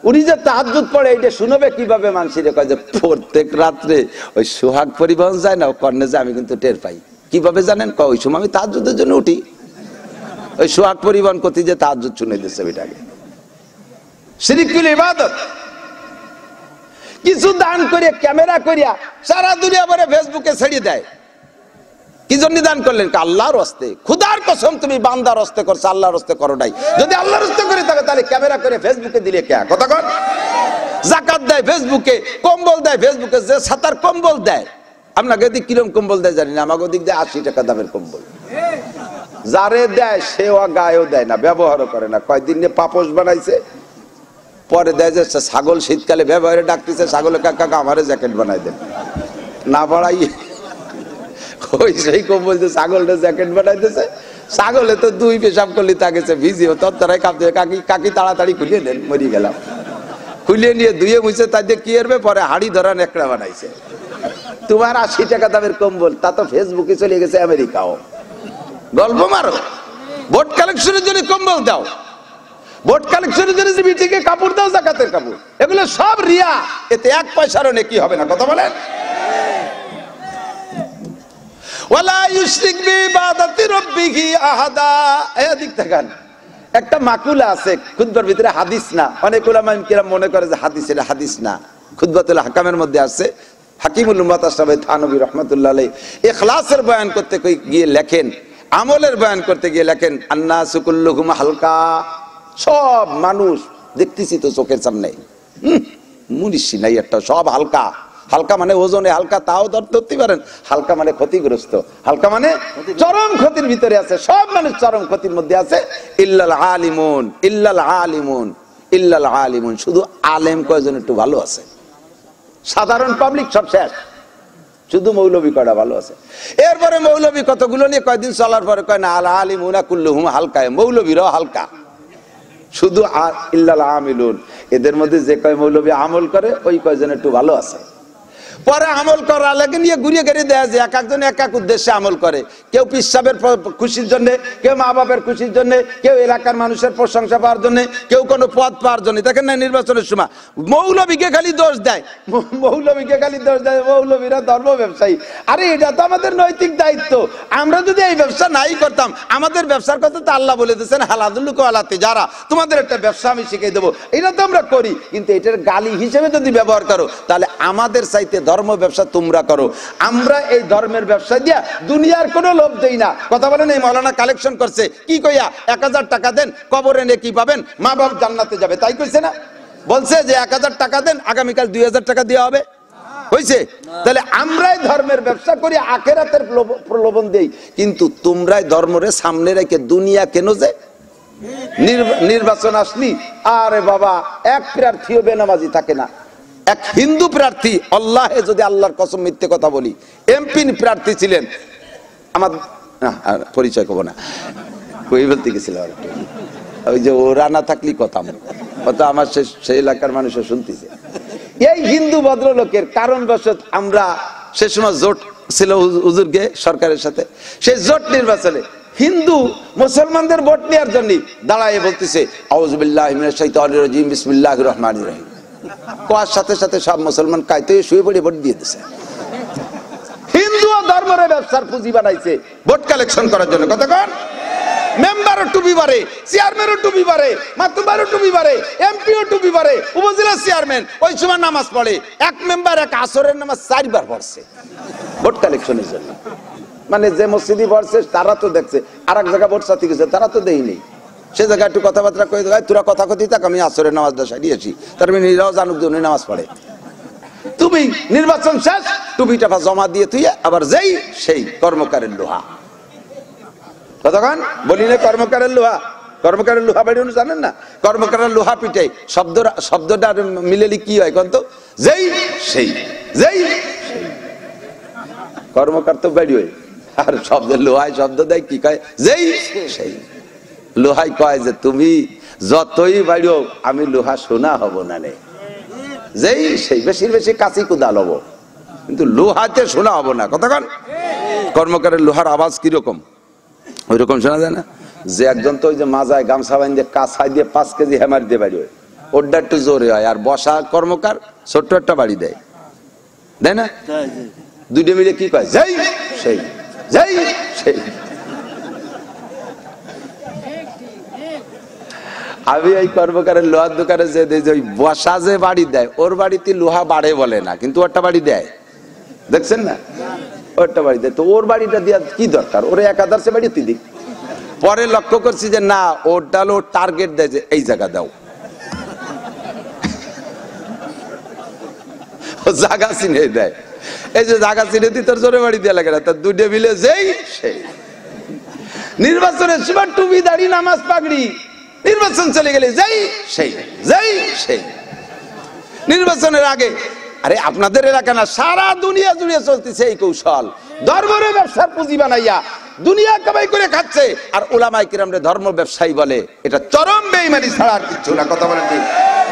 উনি যে তাহাজ্জুদ পড়ে এইটা শুনবে কিভাবে? মানুষের কয় যে প্রত্যেক রাত্রে ওই সোহাগ পরিবহন যায় না, ও কর্ণে যায়, আমি কিন্তু টের পাই। কিভাবে জানেন? ওই সময় আমি তাহাজ্জুদের জন্য উঠি, ওই সোহাগ পরিবহন করতে যে তাহাজ্জুদ শুনে দিচ্ছে ওইটাকে। শিরক ফিল ইবাদত। কিছু দান করিয়া, ক্যামেরা করিয়া সারা দুনিয়া ভরে ফেসবুকে ছেড়ে দেয়। কি জন্য দান করলেন? আল্লাহর হস্তে। খুদার কসম তুমি বান্দার হস্তে করছো, আল্লাহর হস্তে করো নাই। যদি আল্লাহর হস্তে করে থাকে তাহলে ক্যামেরা করে ফেসবুকে দিলে কে? কতক্ষণ যাকাত দেয় ফেসবুকে, কম্বল দেয় ফেসবুকে, যে ছাতার কম্বল দেয়। আপনাকে দিক কিরম কম্বল দেয় জানি না, আমাকে দিক দেয় 80 টাকা দামের কম্বল। যারে দেয় সেও গায়েও দেয় না, ব্যবহারও করে না। কয়দিন নিয়ে পাপোশ বানাইছে, পরে দেয় যে ছাগল শীতকালে ব্যবহারে ডাকতেছে, ছাগলের কাকা আমারে জ্যাকেট বানাই দেন। না বাড়াই ওই সেই কম্বল যে ছাগলটা জ্যাকেট বানাইতেছে, ছাগলে তো দুই পেশাব করলে তাকেছে ভিজিও তত্তরাই কাঁপতে। কাকি কাকি তাড়াতাড়ি খুলিয়ে নেন, মরি গেলাম। খুলিয়ে নিয়ে ধুয়ে মুছে তাই দিয়ে কি করবে? পরে হাড়ি ধরা নেকড়া বানাইছে। তোমার 80 টাকা দামের কম্বল, তা তো ফেসবুকে চলে গেছে আমেরিকাও। গল্প মারো। ভোট কালেকশনের জন্য কম্বল দাও, ভোট কালেকশনের জন্য বিটিকে কাপড় দাও, যাকাতের কাপড়, এগুলো সব রিয়া। এতে 1 পয়সারও নেকি হবে না। কথা বলেন? ওয়ালা ইউশরিক বিইবাদাতি রাব্বিহি আহাদা। এদিক তাকান, একটা মাকুলা আছে খুতবার ভিতরে, হাদিস না। অনেক উলামা কিরাম মনে করে যে হাদিস, এটা হাদিস না, খুতবাতুল হাকামের মধ্যে আছে। হাকিমুল উম্মাত আশরাফ থানভী রাহমাতুল্লাহ আলাইহি ইখলাসের বয়ান করতে গিয়ে লেখেন, আমলের বয়ান করতে গিয়ে লেখেন, আন্নাসু কুল্লুহুম হালকা। সব মানুষ দেখতেছি তো চোখের সামনে, মুনিশি নাই একটা, সব হালকা, হালকা মানে ওজনে হালকা, তাও ধরতে পারেন। হালকা মানে ক্ষতিগ্রস্ত, হালকা মানে চরম ক্ষতির ভিতরে আছে। সব মানুষ চরম ক্ষতির মধ্যে আছে। ইল্লাল আলিমুন, ইল্লাল আলিমুন, ইল্লাল আলিমুন। শুধু আলেম কয়জন একটু ভালো আছে, সাধারণ পাবলিক সব শেষ। শুধু মৌলবী কয়টা ভালো আছে। এরপরে মৌলবী কতগুলো নিয়ে কয়দিন চলার পরে কয় না আল আলিমুনা কুল্লুহুম হালকা, মৌলবীরাও হালকা। শুধু ইল্লাল আমিলুন, এদের মধ্যে যে কয় মৌলবী আমল করে ওই কয়জন একটু ভালো আছে। পরে আমল করা লাগে নিয়ে ঘুরিয়ে ঘুরিয়ে দেয়া যে এক একজন এক এক উদ্দেশ্যে আমল করে। কেউ পিসাবের খুশির জন্য, কেউ মা বাপের খুশির জন্য, কেউ এলাকার মানুষের প্রশংসা পাওয়ার জন্য, কেউ কোনো পদ পাওয়ার জন্য। দেখেন না নির্বাচনের সময় মৌলবীকে খালি দোষ দেয়, মৌলবীকে খালি দোষ দেয়, মৌলবীরা ধর্ম ব্যবসায়ী। আরে এটা তো আমাদের নৈতিক দায়িত্ব। আমরা যদি এই ব্যবসা নাই করতাম, আমাদের ব্যবসার কথা তো আল্লাহ বলে দিয়েছেন হালাদুল্লুক আলাতে, যারা তোমাদের একটা ব্যবসা আমি শিখিয়ে দেবো। এটা তো আমরা করি, কিন্তু এটার গালি হিসেবে যদি ব্যবহার করো তাহলে আমাদের চাইতে ধর্ম ব্যবসা তোমরা করো। আমরা এই ধর্মের ব্যবসা দিয়া দুনিয়ার কোনো লোভ দেই না। কথা বলেন, এই মৌলানা কালেকশন করছে কি কইয়া 1000 টাকা দেন, কবরে নে কি পাবেন, মা বাপ জান্নাতে যাবে, তাই কইছে না? বলছে যে 1000 টাকা দেন, আগামীকাল 2000 টাকা দেওয়া হবে, হইছে? তাহলে আমরাই ধর্মের ব্যবসা করি, আখেরাতের প্রলোভন দেই। কিন্তু তোমরাই ধর্মরে সামনে রেখে দুনিয়া কেন যে নির্বাচন আসলি, আরে বাবা এক প্রার্থীও বেনামাজি থাকে না। এক হিন্দু প্রার্থী, আল্লাহে যদি আল্লাহর কসম মিথ্যে কথা বলি, এমপি প্রার্থী ছিলেন। আমার পরিচয় কব না, কই বলতে গেছিল ওই যে ওরা না থাকলি কথা আমার সেই এলাকার মানুষও শুনতেছে। এই হিন্দু ভদ্রলোকের কারণবশত আমরা সে সময় জোট ছিল হুজুরকে সরকারের সাথে, সেই জোট নির্বাচনে হিন্দু মুসলমানদের ভোট নেওয়ার জন্য দাঁড়ায় বলতেছে আউযু বিল্লাহি মিনাশ শাইতানির রাজিম বিসমিল্লাহির রহমানির রহিম। কোয়ার সাথে সাথে সব মুসলমান কাইতে শুয়ে পড়ে ভোট দিয়ে দিছে। হিন্দু ধর্মের ব্যবসার পুঁজি বানাইছে ভোট কালেকশন করার জন্য। কতক্ষণ মেম্বারও টুপি বারে, চেয়ারম্যানও টুপি বারে, মাতুবারও টুপি বারে, এমপিও টুপি বারে, উপজেলা চেয়ারম্যান ওই সময় নামাজ পড়ে। এক মেম্বার এক আসরের নামাজ 4 বার পড়ছে ভোট কালেকশনের জন্য। মানে যে মসজিদে পড়ছে তারা তো দেখছে, আর এক জায়গায় ভোট চাতে গেছে তারা তো দেয়নি। সে জায়গায় একটু কথাবার্তা কয়ে দেয়, তোরা কথা কথি থাক, আমি আসরের নামাজটা সারিয়েছি, তার মানে নিজেরাও জানুক যে উনি নামাজ পড়ে। তুমি নির্বাচন শেষ, টুপিটা জমা দিয়ে তুই আবার যেই সেই কর্মকারের লোহা। কতক্ষণ বলি না কর্মকারের লোহা, কর্মকারের লোহা বাড়ি জানেন না? কর্মকারের লোহা পিঠে শব্দটা মিলেলি কি হয় কত? যেই সেই, যেই সেই। কর্মকার তো বাড়ি হয়, আর শব্দের লোহায় শব্দ দেয় কি কয়? যেই সেই। লোহাই কয় যে তুমি যতই বাড়িও আমি লোহা শোনা হব না রে, যেই সেই। বেশি বেশি কাঁচি কুদাল হবো, কিন্তু লোহাতে শোনা হবো না। কতক্ষণ কর্মকারের লোহার আওয়াজ কিরকম ওই রকম শোনা যায় না? যে একজন তো ওই যে মাজায় গামছা বাঁধে কাছাই দিয়ে 5 কেজি হ্যামার দিয়ে বাড়ি হয়, ওরটা একটু জোরে হয়। আর বসা কর্মকার ছোট্ট একটা বাড়ি দেয়, দেয় না? দুইটা মিলে কি কয়? যেই সেই, যেই সেই। আমি এই কর্মকারের লোহার দোকানে যে ওই বসা যে বাড়ি দেয়, ওর বাড়িতে লোহা বাড়ে বলে না, কিন্তু ওরটা বাড়ি দেয়, দেখছেন না? ওরটা বাড়ি দেয়। তো ওর বাড়িটা দেওয়ার কি দরকার? ওরে 1000 সে বাড়িতে দিক। পরে লক্ষ্য করছি যে না, ওরটা হলো টার্গেট দেয় যে এই জায়গা দাও, ও জায়গা চিনে দেয়। এই যে জায়গা চিনে দিই তোর জোরে বাড়ি দেওয়া লাগে না, তার দুইটা মিলে যেই সেই। নির্বাচনের সময় টুপি দাড়ি নামাজ পাগড়ি, নির্বাচন চলে গেলে যেই সেই, যেই সেই। নির্বাচনের আগে আরে আপনাদের এলাকা না, সারা দুনিয়া জুড়ে চলতেছে এই কৌশল। ধর্মের ব্যবসার পুঁজি বানাইয়া দুনিয়া কামাই করে খাচ্ছে, আর উলামায়ে কিরামরে ধর্ম ব্যবসায়ী বলে। এটা চরম বেঈমানি ছাড়া আর কিছু না। কথা বলেন ঠিক?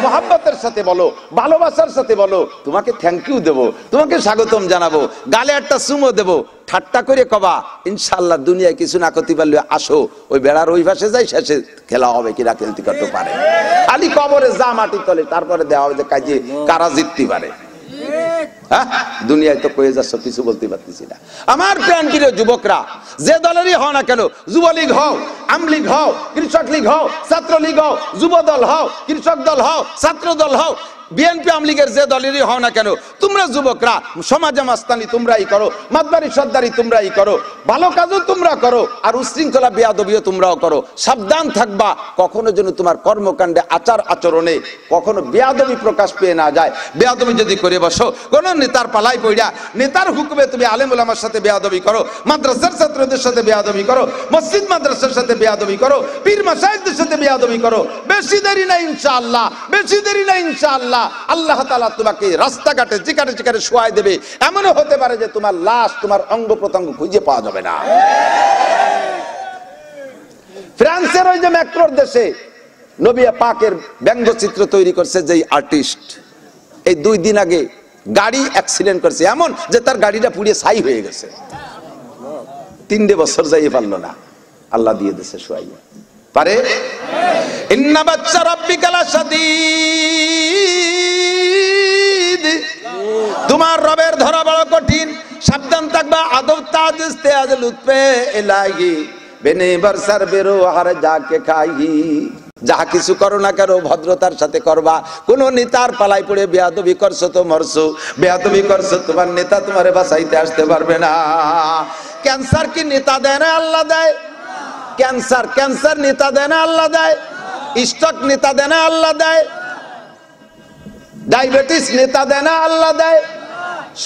মোহাব্বতের সাথে বলো, ভালোবাসার সাথে বলো, তোমাকে থ্যাংক ইউ দেবো, তোমাকে স্বাগতম জানাবো, গালে একটা চুমো দেবো, ঠাট্টা করে কবা ইনশাআল্লাহ দুনিয়ায় কিছু না করতে পারলে আসো, ওই বেড়ার ওই পাশে যাই, শেষে খেলা হবে কিনা খেলতে করতে পারে। খালি কবরে যা মাটি তলে, তারপরে দেওয়া হবে যে কাজে কারা জিততে পারে। হ্যাঁ, দুনিয়ায় তো কয়ে যাচ্ছ, কিছু বলতে পারতেছি না। আমার প্রাণ প্রিয় যুবকরা, যে দলেরই হও না কেন, যুবলীগ হও, আমলীগ হও, কৃষক লীগ হও, ছাত্র লীগ হও, যুব দল হও, কৃষক দল হও, ছাত্র দল হও, বিএনপি আমলীগের যে দলেরই হও না কেন, তোমরা যুবকরা সমাজে মাস্তানি তোমরাই করো, মাতবাড়ি সর্দারি তোমরাই করো, ভালো কাজও তোমরা করো, আর উশৃঙ্খলা বেয়াদবিও তোমরাও করো। সাবধান থাকবা কখনো যেন তোমার কর্মকাণ্ডে আচার আচরণে কখনো বেয়াদবি প্রকাশ পেয়ে না যায়। বেয়াদবি যদি করে বসো, কোন নেতার পালাই পইড়া নেতার হুকুমে তুমি আলেম ওলামার সাথে বেয়াদবি করো, মাদ্রাসার ছাত্রদের সাথে বেয়াদবি করো, মসজিদ মাদ্রাসার সাথে বেয়াদবি করো, পীর মাশায়েখদের সাথে বেয়াদবি করো, বেশি দেরি না ইনশাআল্লাহ, বেশি দেরি না ইনশাআল্লাহ আল্লাহ তাআলা তোমাকে রাস্তাঘাটে যেখানে যেখানে শোয়াই দেবে। এমনও হতে পারে যে তোমার লাশ, তোমার অঙ্গ প্রত্যঙ্গ খুঁজে পাওয়া যাবে না। ফ্রান্সের ওই যে ম্যাক্রোর দেশে নবী পাকের ব্যঙ্গচিত্র তৈরি করছে যেই আর্টিস্ট, এই 2 দিন আগে গাড়ি অ্যাক্সিডেন্ট করছে, এমন যে তার গাড়িটা পুড়িয়ে ছাই হয়ে গেছে, 3 বছর যাইয়ে পারলো না, আল্লাহ দিয়ে দিয়েছে শোয়াইয়া। পারে ইন্না বাচ্চা রাব্বিকা লাশাদীদ, তোমার রবের ধরা বড় কঠিন, সাবধান থাকবা। আদব তাজ ইস্তেআজ লুৎফে ইলাহি বেনে বরসার বেরো হার যাকে খাই, যাহা কিছু করো না কেন ভদ্রতার সাথে করবা। কোন নেতার পালাই পড়ে বেয়াদবি করছো তো মরছো, বেয়াদবি করছো তোমার নেতা তোমারে বাঁচাইতে আসতে পারবে না। ক্যান্সার কি নেতা দেয় না আল্লাহ দেয়? ক্যান্সার নেতা দেয় না আল্লাহ দেয়? স্ট্রোক নেতা দেয় না আল্লাহ দেয়? ডায়াবেটিস নেতা দেয় না আল্লাহ দেয়?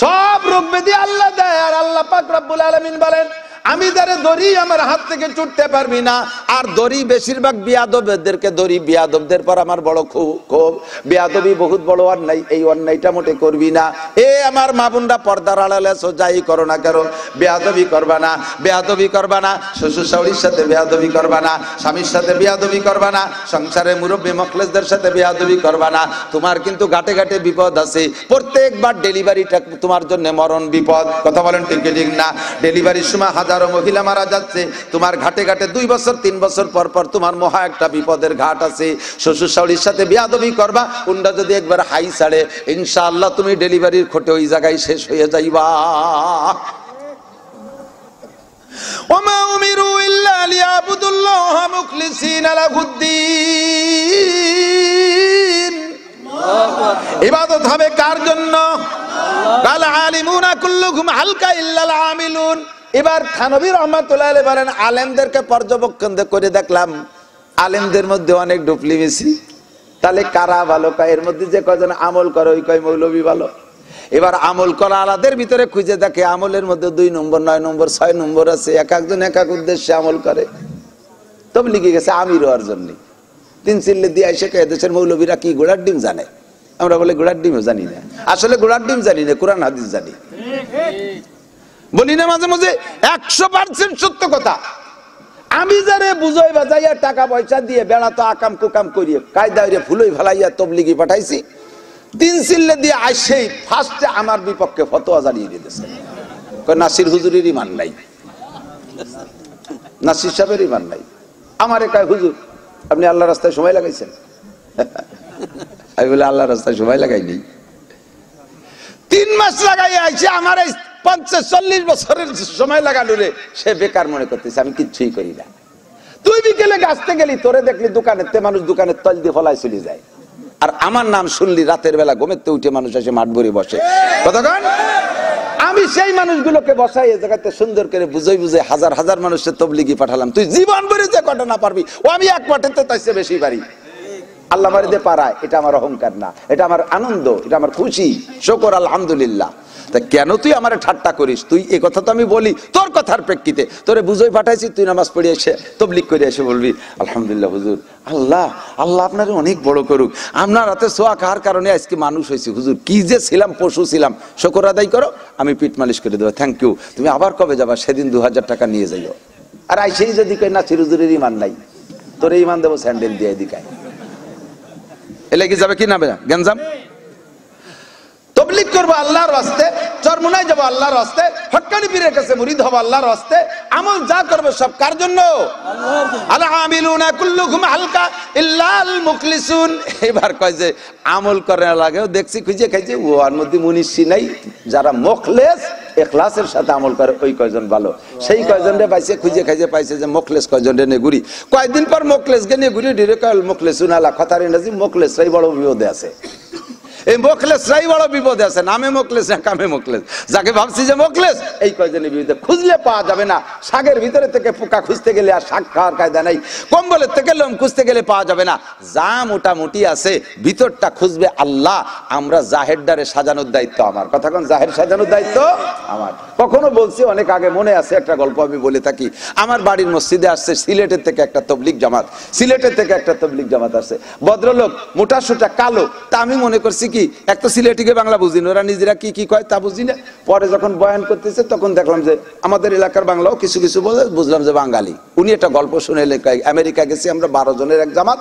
সব রোগ ব্যাধি আল্লাহ দেয়। আর আল্লাহ পাক রব্বুল আলামিন বলেন, আমি যারে দড়ি আমার হাত থেকে ছুটতে পারবি না। আর দড়ি বেশিরভাগ বিয়াদবদেরকে দড়ি, বিয়াদবদের পর আমার বড় ক্ষোভ, বিয়াদবি বহুত বড় অন্যায়, এই অন্যায়টা মোটে করবি না। এ আমার মা বোনরা পর্দার আড়ালে যাই করো না কেন বেয়াদবি করবা না, বেয়াদবি করবা না, শ্বশুর শাশুড়ির সাথে বেয়াদবি করবা না, স্বামীর সাথে বেয়াদবি করবা না, সংসারে মুরব্বী মখলেসদের সাথে বেয়াদবি করবা না। তোমার কিন্তু ঘাটে ঘাটে বিপদ আছে, প্রত্যেকবার ডেলিভারিটা তোমার জন্য মরণ বিপদ। কথা বলেন ঠিক ঠিক না? ডেলিভারির সময় হাজারো মহিলা মারা যাচ্ছে, তোমার ঘাটে ঘাটে 2 বছর 3 বছর পর পর তোমার মহা একটা বিপদের ঘাট আছে। শ্বশুর শাশুড়ির সাথে বেয়াদবি করবা, উন্ডা যদি একবার হাই ছাড়ে ইনশাআল্লাহ তুমি ডেলিভারির খোটে ওই জায়গায় শেষ হয়ে যাইবা। ওমা উমিরু ইল্লা লিয়াবুদুল্লাহ মুখলিসিনা লাহুদ্দিন, ইবাদত হবে কার জন্য? কাল আলিমুনা কুল্লুহুম হালকা ইল্লাল আমিলুন। এবার থানবী রহমাতুল্লাহ আলাইহি বলেন, আলেমদেরকে পর্যবেক্ষণ করে দেখলাম আলেমদের মধ্যে অনেক ডুপ্লিমেসি। তাহলে কারা ভালো? এর মধ্যে যে কয়জন আমল করে ওই কয় মৌলবী ভালো। এবার আমল করা আলাদের ভিতরে খুঁজে দেখে আমলের মধ্যে 2 নম্বর 9 নম্বর 6 নম্বর আছে, এক একজন এক এক উদ্দেশ্যে আমল করে। তবে লিখে গেছে আমির হওয়ার জন্য 3 চিল্লে দিয়ে এসে দেশের মৌলবীরা কি ঘোড়ার ডিম জানে? আমরা বলে ঘোড়ার ডিমও জানি না, আসলে ঘোড়ার ডিম জানি না, কোরআন হাদিস জানি। বলি না মাঝে মাঝে 100% সত্য কথা। আমি যারে বুঝাই বাজাইয়া টাকা পয়সা দিয়ে বেড়া তো আকাম কুকাম করিয়ে কায়দায় ফুলই ফেলাইয়া তবলিগি পাঠাইছি, 3 চিল্লে দিয়ে আইসেই ফার্স্টে আমার বিপক্ষে ফতোয়া জানিয়ে দিতেছে। নাসির হুজুরের ইমান নাই, নাসির সাহেবের ইমান নাই। আমার একাই হুজুর আপনি আল্লাহ রাস্তায় সময় লাগাইছেন? আমি বলে আল্লাহ রাস্তায় সময় লাগাইনি, 3 মাস লাগাই আইছে। আমার এই 50-40 বছরের সময় লাগানো রে, সে বেকার মনে করতেছে আমি কিচ্ছুই করি না। তুই বিকেলে গাছতে গেলি, তোরে দেখলি দোকানের তে মানুষ দোকানের তল দিয়ে ফলাই চলে যায়, আর আমার নাম শুনলি রাতের বেলা ঘুমেতে উঠে মানুষ এসে মাঠ ভরে বসে। কতক্ষণ আমি সেই মানুষগুলোকে বসাই এই জায়গাতে সুন্দর করে বুঝাই হাজার হাজার মানুষের তবলিগি পাঠালাম। তুই জীবন ভরে যে কটা না পারবি, ও আমি এক পাঠাতে তাইছে বেশি পারি। আল্লাহ মারিতে পারায়, এটা আমার অহংকার না, এটা আমার আনন্দ, এটা আমার খুশি, শুকর আলহামদুলিল্লাহ। তা কেন তুই আমার ঠাট্টা করিস? তুই এই কথা তো আমি বলি তোর কথার প্রেক্ষিতে, তোরে বুঝোই পাঠাইছি, তুই নামাজ পড়ে এসে তবলিগ করে এসে বলবি আলহামদুলিল্লাহ হুজুর, আল্লাহ আল্লাহ আপনার অনেক বড় করুক, আপনার হাতে সোয়া খাওয়ার কারণে আজকে মানুষ হয়েছি হুজুর, কি যে ছিলাম পশু ছিলাম, শুকর আদায় করো, আমি পিঠ মালিশ করে দেবো, থ্যাংক ইউ। তুমি আবার কবে যাবা? সেদিন 2000 টাকা নিয়ে যাইও। আর আইসেই যদি কই না হুজুরের ইমান নাই, তোরে ইমান দেবো স্যান্ডেল দিয়ে দিকায়, এলে কি যাবে কি না গেঞ্জাম? তবলিগ করবো আল্লাহর রাস্তে, চরমুনায় যাবো আল্লাহর রাস্তে, হক্কানি পীরের কাছে মুরিদ হবো আল্লাহর রাস্তে। আমল যা করবে সব কার জন্য? আল আমিলুনা কুল্লুহুম হালকা ইল্লাল মুখলিসুন। এবার কয় যে আমল করার লাগেও দেখছি খুঁজে খাইছে ওর মধ্যে মুনিশি নাই, যারা মুখলেস ইখলাসের সাথে আমল করে ওই কয়জন ভালো। সেই কয়জনরে পাইছে খুঁজে খাইজে পাইছে যে মোখলেস কয়জনরে নিয়ে ঘুরি। কয়েকদিন পর মোখলেসকে নিয়ে ঘুরি ডিরেক্ট মোখলেসুন আলা কথার ইংরেজি মোখলেসরাই বড় বিপদে আছে। এই মোখলেসরাই বড় বিপদে আছে, নামে মোখলেস না কামে মোখলেস। যাকে ভাবছি যে মোখলেস এই কয়জনের বিপদে, খুঁজলে পাওয়া যাবে না। শাকের ভিতরে থেকে পোকা খুঁজতে গেলে আর শাক খাওয়ার কায়দা নাই, কম্বলের থেকে লোম খুঁজতে গেলে পাওয়া যাবে না। যা মোটামুটি আছে ভিতরটা খুঁজবে আল্লাহ। আমরা জাহেরদারে সাজানোর দায়িত্ব আমার। কথা কোন জাহের সাজানোর দায়িত্ব আমার। কখনো বলছি অনেক আগে, মনে আছে একটা গল্প আমি বলে থাকি। আমার বাড়ির মসজিদে আসছে সিলেটের থেকে একটা তবলিগ জামাত, সিলেটের থেকে একটা তবলিগ জামাত আসছে। ভদ্রলোক মোটা সোটা কালো। তা আমি মনে করছি কি এক তো সিলেটিকে বাংলা বুঝি না, ওরা নিজেরা কি কি কয় তা বুঝি না। পরে যখন বয়ান করতেছে তখন দেখলাম যে আমাদের এলাকার বাংলাও কিছু কিছু বলে, বুঝলাম যে বাঙালি। উনি একটা গল্প শুনে আমেরিকা গেছি আমরা 12 জনের এক জামাত,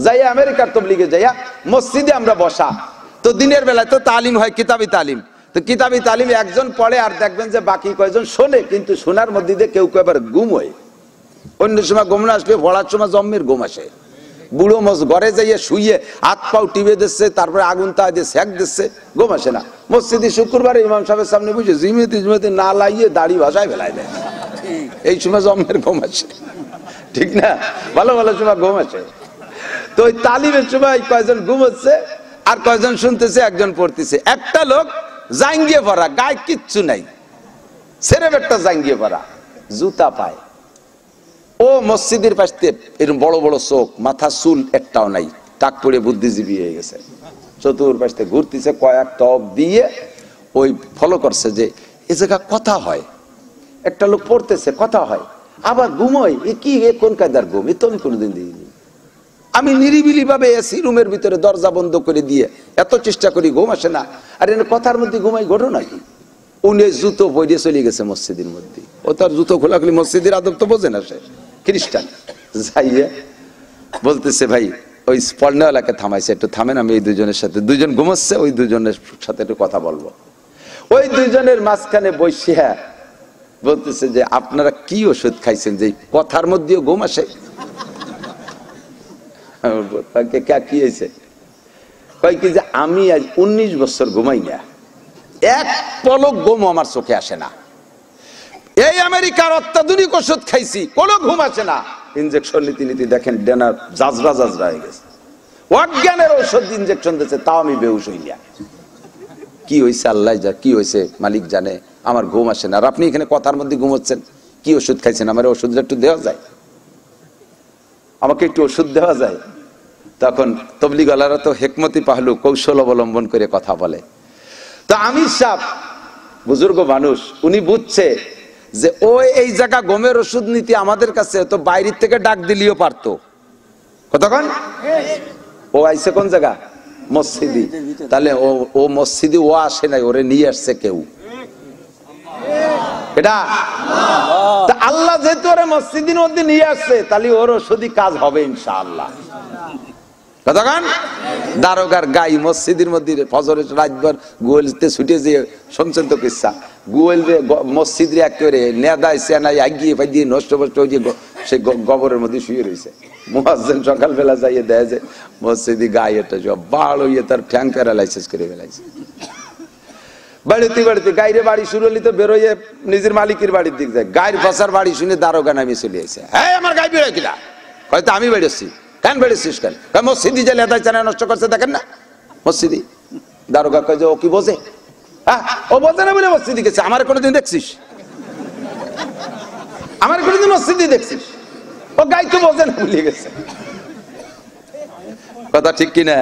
যাইয়া আমেরিকার তবলিগে যাইয়া মসজিদে আমরা বসা। তো দিনের বেলায় তো তালিম হয়, কিতাবি তালিম। তো কিতাবি তালিম একজন পড়ে আর দেখবেন যে বাকি কয়জন শোনে, কিন্তু শোনার মধ্যে দিয়ে কেউ কেউ আবার ঘুম হয়। অন্য সময় ঘুম না আসলে পড়ার সময় জম্মের ঘুম আসে। বুড়ো মস ঘরে যাইয়ে শুইয়ে হাত পাও টিপে দিচ্ছে, তারপরে আগুন তা দিয়ে সেক দিচ্ছে, ঘুম আসে না। মসজিদে শুক্রবারে ইমাম সাহেবের সামনে বুঝে জিমিতে না লাইয়ে দাড়ি ভাষায় ফেলাই দেয়, এই সময় জম্মের ঘুম আসে। ঠিক না? ভালো ভালো সময় ঘুম আসে। তো ওই তালিমের সময় কয়জন ঘুমোচ্ছে আর কয়জন শুনতেছে, একজন পড়তেছে। একটা লোক জাঙ্গিয়ে পড়া, গায়ে কিচ্ছু নাই, ছেড়ে বেটটা জাঙ্গিয়ে পড়া, জুতা পায়। ও মসজিদের পাশে এরকম বড় বড় চোখ, মাথা চুল একটাও নাই, টাক পড়ে বুদ্ধিজীবী হয়ে গেছে। চতুর্পাশে ঘুরতেছে, কয়েক টপ দিয়ে ওই ফলো করছে যে এ জায়গা কথা হয়। একটা লোক পড়তেছে, কথা হয়, আবার ঘুমোয়। এ কি, এ কোন কায়দার ঘুম? এ তো আমি কোনোদিন দিইনি। আমি নিরিবিলি ভাবে এসি রুমের ভিতরে দরজা বন্ধ করে দিয়ে এত চেষ্টা করি, ঘুম আসে না। আর এর কথার মধ্যে ঘুমাই, ঘটনা কি? উনি জুতো বইয়ে চলে গেছে মসজিদের মধ্যে। ও তার জুতো খোলাখুলি, মসজিদের আদব তো বোঝে না, সে খ্রিস্টান। যাইয়ে বলতেছে ভাই ওই পড়নেওয়ালাকে থামাইছে, একটু থামেন, আমি এই দুজনের সাথে, দুজন ঘুমাচ্ছে, ওই দুজনের সাথে একটু কথা বলবো। ওই দুজনের মাঝখানে বসিয়া বলতেছে যে আপনারা কি ওষুধ খাইছেন যে কথার মধ্যেও ঘুম আসে? কি হয়েছে? কয় কি যে আমি আজ 19 বছর ঘুমাই না, এক পলক ঘুম আমার চোখে আসে না। এই আমেরিকার অত্যাধুনিক ওষুধ খাইছি, কোনো ঘুম আসে না। ইনজেকশন নীতি নীতি দেখেন ডেনার জাজরা জাজরা হয়ে গেছে। অজ্ঞানের ওষুধ ইনজেকশন দিচ্ছে, তাও আমি বেহুশ হইয়া। কি হয়েছে আল্লাহ যা, কি হয়েছে মালিক জানে, আমার ঘুম আসে না। আর আপনি এখানে কথার মধ্যে ঘুমোচ্ছেন, কি ওষুধ খাইছেন? আমার ওষুধটা একটু দেওয়া যায়, আমাকে একটু ওষুধ দেওয়া যায়? তখন তবলিগওয়ালারা তো হেকমতি পাহলু, কৌশল অবলম্বন করে কথা বলে। তো আমির সাহেব বুজুর্গ মানুষ, উনি বুঝছে যে ও এই জায়গা গমের ওষুধ নীতি আমাদের কাছে তো বাইরের থেকে ডাক দিলেও পারতো। কতক্ষণ ও আইসে কোন জায়গা? মসজিদি। তাহলে ও মসজিদি ও আসে নাই, ওরে নিয়ে আসছে কেউ। এটা আল্লাহ যেহেতু ওরে মসজিদের মধ্যে নিয়ে আসছে, তাহলে ওর ওষুধই কাজ হবে ইনশাআল্লাহ। কতক্ষণ দারোগার গাই মসজিদের মধ্যে ফজরের রাতভর গোয়েলতে ছুটে যেয়ে শুনছেন তো কিসা, গোয়েল মসজিদে একেবারে নেদায় সেনাই আগিয়ে ফাইয়ে নষ্ট ফষ্ট হয়ে সেই গোবরের মধ্যে শুয়ে রয়েছে। মুয়াজ্জিন সকালবেলা যাইয়ে দেয় যে মসজিদে গাই এটা সব বাল হইয়ে তার ঠ্যাং প্যারালাইসিস করে ফেলাইছে। বাড়িতে বাড়িতে গাইরে বাড়ি শুরু হলি তো বেরোয় নিজের মালিকের বাড়ির দিক যায়। গায়ের ফসার বাড়ি শুনে দারোগা নামিয়ে চলে আসে, হ্যাঁ আমার গাই বেরোয় কিনা? হয়তো আমি বেরোচ্ছি, কেন বেড়েছিস কেন? মসজিদি যে লেদাই চানা নষ্ট করছে দেখেন না মসজিদি। দারোগা কয় যে ও কি বোঝে? হ্যাঁ ও বোঝে না বলে মসজিদি গেছে। আমার কোনোদিন দেখছিস? আমার কোনোদিন মসজিদি দেখছিস? ও গাই তো বোঝে না ভুলে গেছে। কথা ঠিক কিনা?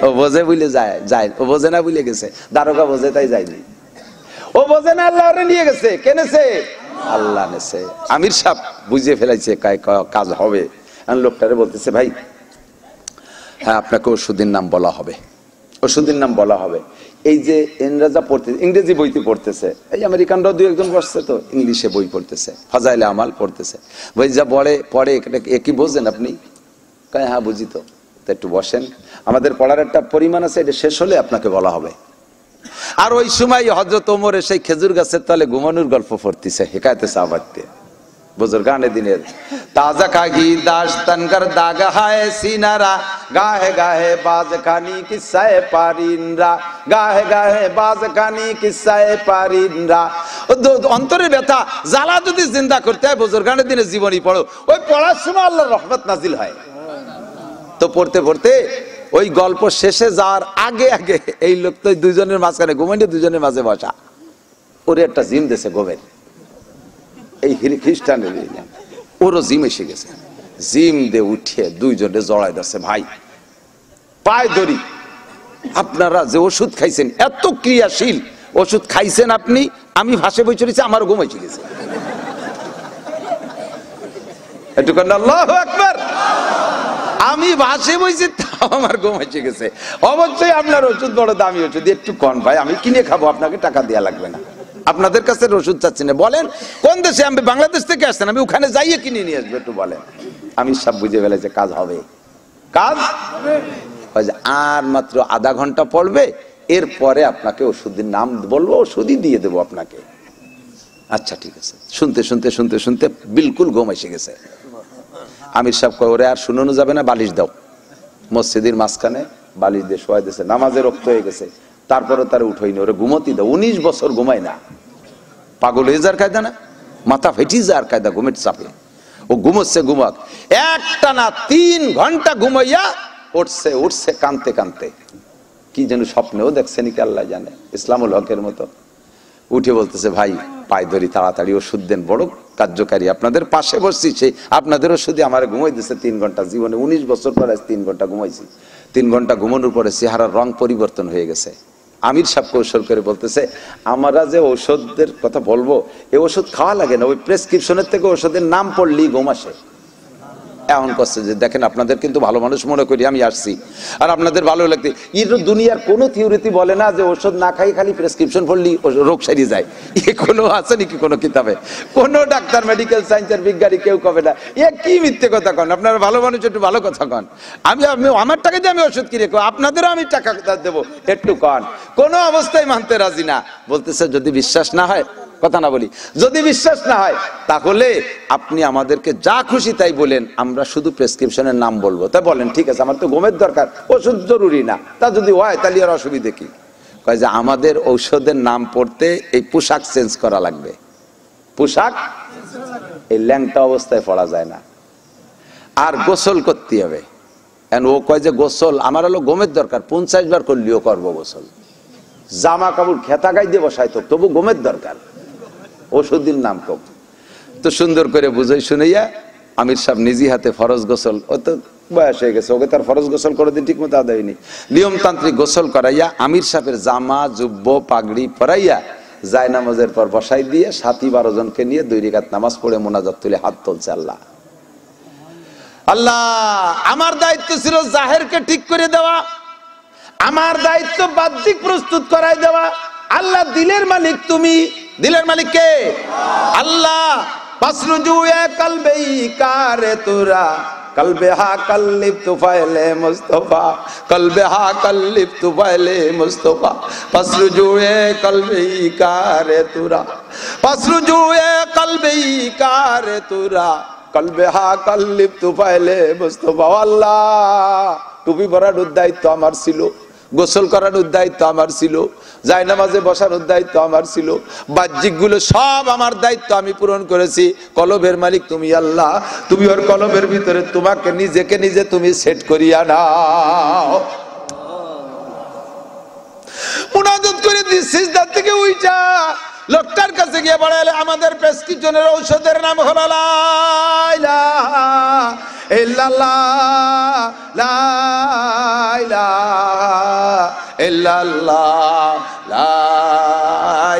ও বোঝে বুঝলে যায় যায়, ও বোঝে না বুঝলে গেছে। দারোগা বোঝে তাই যায়নি। ও বোঝে না, আল্লাহ ওরে নিয়ে গেছে। কেনেছে? আল্লাহ নেছে। আমির সাহেব বুঝিয়ে ফেলাইছে কাজ হবে। লোকটারে বলতেছে ভাই হ্যাঁ আপনাকে ওষুধের নাম বলা হবে, ওষুধের নাম বলা হবে। এই যে ইংরেজা পড়তে, ইংরেজি বইতে পড়তেছে, এই আমেরিকানরাও দু একজন বসছে তো ইংলিশে বই পড়তেছে, ফাজাইলে আমাল পড়তেছে। বই যা পড়ে একই বোঝেন আপনি? কয় হ্যাঁ বুঝি তো। একটু বসেন, আমাদের পড়ার একটা পরিমাণ আছে, এটা শেষ হলে আপনাকে বলা হবে। আর ওই সময় হযরত ওমর সেই খেজুর গাছের তলে ঘুমানোর গল্প পড়তেছে, হেকায়েতে সাহাবাতে। बुजुर्गाने दिनेर ताजा खागी दाश्तन कर दाग हाय सीनारा गाहे गाहे बाज खानी किस्साए पारिनरा गाहे गाहे बाज खानी किस्साए पारिनरा অন্তরের ব্যথা জ্বালা যদি জিন্দা করতে হয় বুজুর্গানের দিনের জীবনী পড়ো ওই পড়ার সময় আল্লাহর রহমত নাজিল হয় তো পড়তে পড়তে ওই গল্প শেষে যাওয়ার আগে আগে এই লোক তো দুইজনের মাঝখানে ঘুমাইনি দুইজনের মাঝে বসা ওরে একটা জিম দেশে গোবের এই খ্রিস্টানের ওরও জিম এসে গেছে জিম দে উঠিয়ে দুইজনে জড়াই দিচ্ছে ভাই পায় ধরি আপনারা যে ওষুধ খাইছেন এত ক্রিয়াশীল ওষুধ খাইছেন আপনি আমি ভাসে বই চলেছি আমারও ঘুম এসে গেছে একটু কেন আল্লাহু আকবার আমি ভাসে বইছি তাও আমার ঘুম এসে গেছে অবশ্যই আপনার ওষুধ বড় দামি ওষুধ একটু কম ভাই আমি কিনে খাবো আপনাকে টাকা দেওয়া লাগবে না আপনাদের কাছে ওষুধ চাচ্ছি না বলেন কোন দেশে আমি বাংলাদেশ থেকে আসছেন আমি ওখানে যাইয়ে কিনে নিয়ে আসবো একটু বলেন আমি সব বুঝে ফেলেছি কাজ হবে কাজ আর মাত্র আধা ঘন্টা পড়বে এরপরে আপনাকে ওষুধের নাম বলবো ওষুধই দিয়ে দেবো আপনাকে আচ্ছা ঠিক আছে শুনতে শুনতে শুনতে শুনতে বিলকুল ঘুম এসে গেছে আমির সাহেব কয় ওরে আর শুনানো যাবে না বালিশ দাও মসজিদের মাঝখানে বালিশ দিয়ে শোয়াই দিয়েছে নামাজে রক্ত হয়ে গেছে তারপরে তার উঠোইনি ওরে ঘুমতি দাও 19 বছর ঘুমায় না পাগল হয়ে যার কায়দা না মাথা ফেটি যার কায়দা ঘুমের চাপে ও ঘুমোচ্ছে ঘুমাক একটানা 3 ঘন্টা ঘুমাইয়া উঠছে উঠছে কানতে কানতে কি যেন স্বপ্নেও দেখছে নাকি আল্লাহ জানে ইসলামুল হকের মতো উঠে বলতেছে ভাই পায়ে ধরি তাড়াতাড়ি ওষুধ দেন বড় কার্যকারী আপনাদের পাশে বসছি সেই আপনাদের ওষুধে আমার ঘুমাই দিচ্ছে 3 ঘন্টা জীবনে 19 বছর পরে 3 ঘন্টা ঘুমাইছি 3 ঘন্টা ঘুমানোর পরে চেহারার রং পরিবর্তন হয়ে গেছে আমির সাহেব কৌশল করে বলতেছে আমরা যে ঔষধের কথা বলবো এই ওষুধ খাওয়া লাগে না ওই প্রেসক্রিপশনের থেকে ওষুধের নাম পড়লেই ঘুম আসে এমন করছে যে দেখেন আপনাদের কিন্তু ভালো মানুষ মনে করি আমি আসছি আর আপনাদের ভালো লাগতে এই দুনিয়ার কোনো থিওরিতে বলে না যে ওষুধ না খাই খালি প্রেসক্রিপশন পড়লেই রোগ সারিয়ে যায় এ কোনো আছে নাকি কোনো কিতাবে কোনো ডাক্তার মেডিকেল সায়েন্সের বিজ্ঞানী কেউ কবে না এ কি মিথ্যে কথা কন আপনারা ভালো মানুষ একটু ভালো কথা কন আমি আমার টাকা দিয়ে আমি ওষুধ কিনে আপনাদেরও আমি টাকা দেবো একটু কন কোনো অবস্থায় মানতে রাজি না বলতেছে যদি বিশ্বাস না হয় কথা না বলি যদি বিশ্বাস না হয় তাহলে আপনি আমাদেরকে যা খুশি তাই বলেন আমরা শুধু প্রেসক্রিপশনের নাম বলবো তাই বলেন ঠিক আছে আমার তো ঘুমের দরকার ওষুধ জরুরি না তা যদি হয় তাহলে আর অসুবিধে কি কয় যে আমাদের ঔষধের নাম পড়তে এই পোশাক চেঞ্জ করা লাগবে পোশাক এই ল্যাংটা অবস্থায় পড়া যায় না আর গোসল করতে হবে ও কয় যে গোসল আমার হলো ঘুমের দরকার 50 বার করলেও করবো গোসল জামা কাপড় খেতা গাই দিয়ে বসাই তো তবু ঘুমের দরকার ওষুধের নাম কম তো সুন্দর করে বুঝাই শুনাইয়া আমির সাহেব নিজে হাতে ফরজ গোসল ও তো বয়স হয়ে গেছে ওকে তার ফরজ গোসল করে দিন ঠিক মতো আদায় হয়নি নিয়মতান্ত্রিক গোসল করাইয়া আমির সাহেবের জামা জুব্ব পাগড়ি পরাইয়া যায় নামাজের পর বসাই দিয়ে 7-12 জনকে নিয়ে 2 রাকাত নামাজ পড়ে মোনাজাত তুলে হাত তুলছে আল্লাহ আল্লাহ আমার দায়িত্ব ছিল জাহেরকে ঠিক করে দেওয়া আমার দায়িত্ব বাহ্যিক প্রস্তুত করাই দেওয়া আল্লাহ দিলের মালিক তুমি দিলের মালিক কে আল্লাহ পাসরুজুয়ে কলবেই কারে তুরা কলবে হা কল্লিব তুফাইলে মুস্তাফা কলবে হা কল্লিব তুফাইলে মুস্তাফা পাসরুজুয়ে কলবেই কারে তুরা পাসরুজুয়ে কলবেই কারে তুরা কলবে হা কল্লিব তুফাইলে মুস্তাফা আল্লাহ টুপি পরার দায়িত্ব আমার ছিল গোসল করানোর দায়িত্ব আমার ছিল জায়নামাজে বসানোর দায়িত্ব আমার ছিল বাহ্যিক গুলো সব আমার দায়িত্ব আমি পূরণ করেছি কলবের মালিক তুমি আল্লাহ তুমি ওর কলবের ভিতরে তোমাকে নিজেকে নিজে তুমি সেট করিয়া নাও মুনাজাত করে সিজদা থেকে উঠা লোকটার কাছে গিয়ে বলে আমাদের প্রেসক্রিপশনের ঔষধের নাম হলো লা ইলাহা ইল্লাল্লাহ লা ইলাহা ইল্লাল্লাহ লা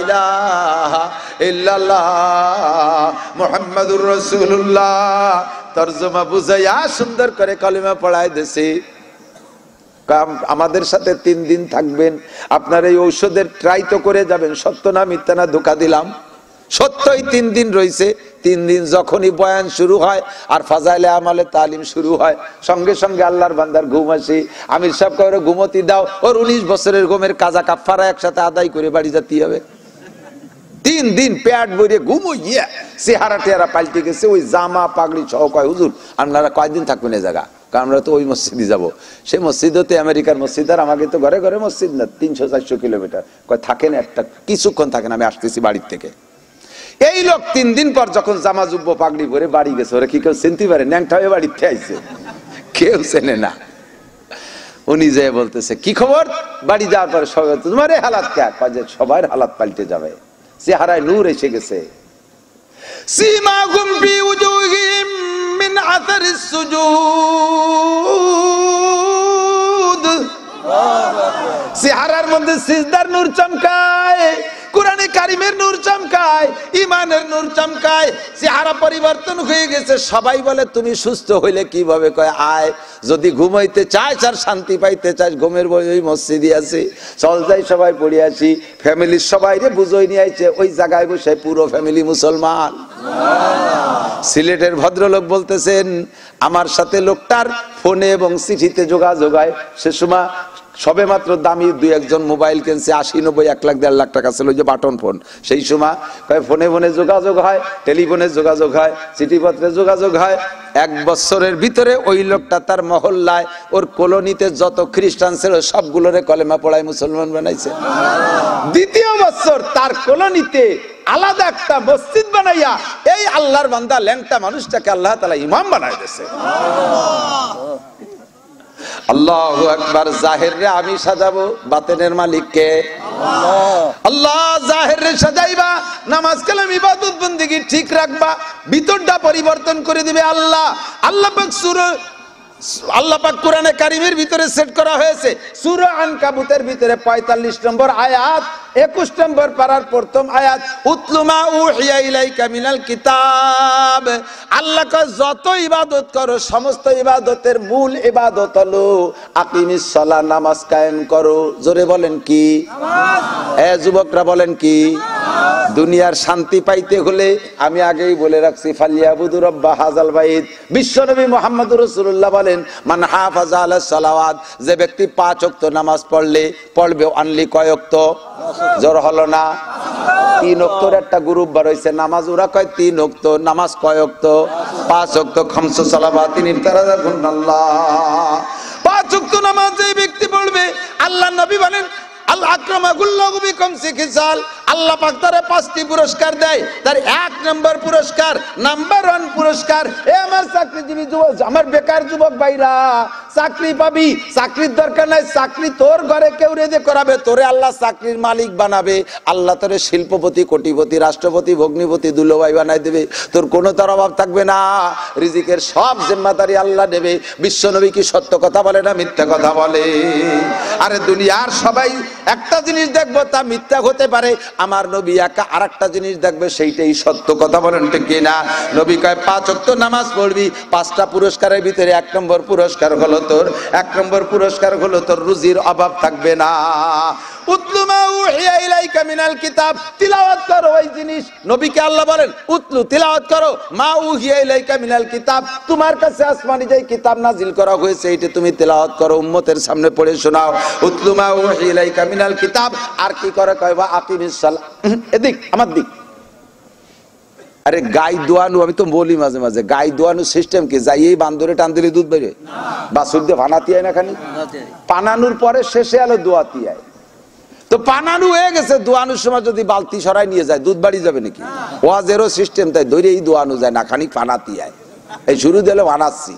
ইলাহা ইল্লাল্লাহ মুহাম্মাদুর রাসূলুল্লাহ তরজমা বুঝাইয়া সুন্দর করে কলিমা পড়াই দিছি আমাদের সাথে 3 দিন থাকবেন আপনার এই ঔষধের ট্রাই তো করে যাবেন সত্য না মিথ্যা না ধোঁকা দিলাম সত্যই 3 দিন রয়েছে 3 দিন যখনই বয়ান শুরু হয় আর ফাজাইলে আমালে তালিম শুরু হয় সঙ্গে সঙ্গে আল্লাহর বান্দার ঘুম আসে আমির সাহেব করে ঘুমতি দাও ওর 19 বছরের ঘুমের কাজা কাফারা একসাথে আদায় করে বাড়ি যেতে হবে 3 3 দিন পেট ভরে ঘুমোইয়া চেহারা টেহারা পাল্টে গেছে, ওই জামা পাগড়ি সহ কয় হুজুর আপনারা কয়দিন থাকবেন এই জায়গা, কারণ আমরা তো ওই মসজিদে যাবো। সেই মসজিদতে আমেরিকার মসজিদ, আর আমাকে তো ঘরে ঘরে মসজিদ না, 300-400 কিলোমিটার। কয় থাকেন একটা কিছুক্ষণ থাকেন, আমি আসতেছি বাড়ির থেকে। এই লোক 3 দিন পর যখন জামা জুব্ব পাগড়ি পরে বাড়ি গেছে, ওরা কি কেউ চিনতে পারে? ন্যাংটা হয়ে বাড়িতে আইছে, কেউ চেনে না। উনি যে বলতেছে কি খবর, বাড়ি যাওয়ার পরে সবাই তোমার এই হালাত কে? কয় যে সবার হালাত পাল্টে যাবে, চেহারায় নূর এসে গেছে। সীমাহুম ফি উজুহিহিম মিন আসারিস সুজুদ, চেহারার মধ্যে সিজদার নূর চমকায়, কোরআনে কারিমের নূর চমকায়, ইমানের নূর চমকায়, চেহারা পরিবর্তন হয়ে গেছে। সবাই বলে তুমি সুস্থ হইলে কিভাবে? কয় আয়, যদি ঘুমাইতে চাস আর শান্তি পাইতে চাস, ঘুমের বই ওই মসজিদে আছে, চল যাই সবাই পড়ে আসি। ফ্যামিলির সবাই রে বুঝই নিয়ে আইছে, ওই জায়গায় বসে পুরো ফ্যামিলি মুসলমান। সিলেটের ভদ্রলোক বলতেছেন আমার সাথে লোকটার ফোনে এবং চিঠিতে যোগাযোগ হয়। সে সময় সবে মাত্র দামি 2-1 মোবাইল কিনছে, 80-90-1 লাখ 1.5 লাখ টাকা ছিল, ওই যে বাটন ফোন। সেই সময় ফোনে ফোনে যোগাযোগ হয়, টেলিফোনে যোগাযোগ হয়, চিঠিপত্রে যোগাযোগ হয়। 1 বছরের ভিতরে ওই লোকটা তার মহল্লায় ওর কলোনিতে যত খ্রিস্টান ছিল সবগুলোরে কলেমা পড়ায় মুসলমান বানাইছে। 2য় বছর তার কলোনিতে আলাদা একটা মসজিদ বানাইয়া এই আল্লাহর বান্দা ল্যাংটা মানুষটাকে আল্লাহ তাআলা ইমাম বানায় দিয়েছে। আল্লাহু আকবার। জাহির রে আমি সাজাবো, বাতেনের মালিক কে? আল্লাহ। জাহির রে সাজাইবা, নামাজ কালাম ইবাদত বন্দেগী ঠিক রাখবা, ভিতরটা পরিবর্তন করে দিবে আল্লাহ। আল্লাহ পাক আল্লাহ পাক কোরআনে কারিমের ভিতরে সেট করা হয়েছে। সূরা আনকাবুতের ভিতরে 45 নম্বর আয়াত, 21 নম্বর পারার প্রথম আয়াত, উতলু মা উহিয়া ইলাইকা মিনাল কিতাব। আল্লাহ কয় যত ইবাদত করো সমস্ত ইবাদতের মূল ইবাদত হলো আকিমিস সালাহ, নামাজ কায়েম করো। জোরে বলেন কি? নামাজ। যুবকরা বলেন কি? দুনিয়ার শান্তি পাইতে হলে আমি আগেই বলে রাখছি, ফালিয়াবুদু রাব্বা হাযাল বাইত। বিশ্বনবী মুহাম্মদুর রাসূলুল্লাহ বলেন, মান হাফাযা আলাস সালাওয়াত, যে ব্যক্তি 5 ওয়াক্ত নামাজ পড়বে অনলি কয় ওয়াক্ত? জোর হলো না? 3 ওয়াক্তর একটা গ্রুপ বার হইছে নামাজ, ওরা কয় 3 ওয়াক্ত। নামাজ কয় ওয়াক্ত? 5 ওয়াক্ত। খামসু সালাওয়াতিন ইফতারাদাহুন্নাল্লাহ। 5 ওয়াক্ত নামাজ যে ব্যক্তি পড়বে, আল্লাহ নবী বলেন আল্লাহ আকরামাকুল্লাহু বিকুম সিকিসাল, আল্লাহ পাক তারে 5টি পুরস্কার দেয়। তার 1 নম্বর পুরস্কার, নাম্বার 1 পুরস্কার, এ আমার চাকরিজীবী যুবক, আমার বেকার যুবক ভাইরা, চাকরি পাবি, চাকরির দরকার নাই, চাকরি তোর ঘরে কেউ রেজে করাবে, তোরে আল্লাহ চাকরির মালিক বানাবে। আল্লাহ তোরে শিল্পপতি, কোটিপতি, রাষ্ট্রপতি, ভগ্নিপতি, দুলোভাই বানাই দেবে। তোর কোনো তার অভাব থাকবে না, রিজিকের সব জিম্মাদারি আল্লাহ নেবে। বিশ্বনবী কি সত্য কথা বলে না মিথ্যা কথা বলে? আরে দুনিয়ার সবাই একটা জিনিস দেখবো তা মিথ্যা হতে পারে, আমার নবী একা আরেকটা জিনিস দেখবে, সেইটাই সত্য। কথা বলেন ঠিক কিনা? নবী কয় 5 ওয়াক্ত নামাজ পড়বি, 5টা পুরস্কারের ভিতরে 1 নম্বর পুরস্কার হলো তোর, 1 নম্বর পুরস্কার হলো তোর রুজির অভাব থাকবে না। উতলু মা উহিয়া ইলাইকা মিনাল কিতাব, তিলাওয়াত করো ওই জিনিস। নবীকে আল্লাহ বলেন উতলু, তিলাওয়াত করো, মা উহিয়া ইলাইকা মিনাল কিতাব, তোমার কাছে আসমানি যে কিতাব নাজিল করা হয়েছে এইটা তুমি তিলাওয়াত করো, উম্মতের সামনে পড়ে শোনাও। উতলু মা উহিয়া ইলাইকা মিনাল কিতাব। আর কি করে কয়? বা আকিমিস সালাহ। এদিক আমার দিক। আরে গাই দোয়ানো, আমি তো বলি মাঝে মাঝে, গাই দোয়ানো সিস্টেম কি? যাই এই বান্দরে টান দিলে দুধ বেরোয়? বাছুর দিয়ে ভানাতি আয় না খানি? পানানোর পরে শেষে আলো দোয়াতি আয়। তো পানানো হয়ে গেছে, দোয়ানোর সময় যদি বালতি সরাই নিয়ে যায় দুধ বাড়ি যাবে নাকি? ওয়াজেরও সিস্টেম তাই, ধরে এই দোয়ানো যায় না, খানিক পানাতি আয়। এই শুরু দিলে বানাচ্ছি,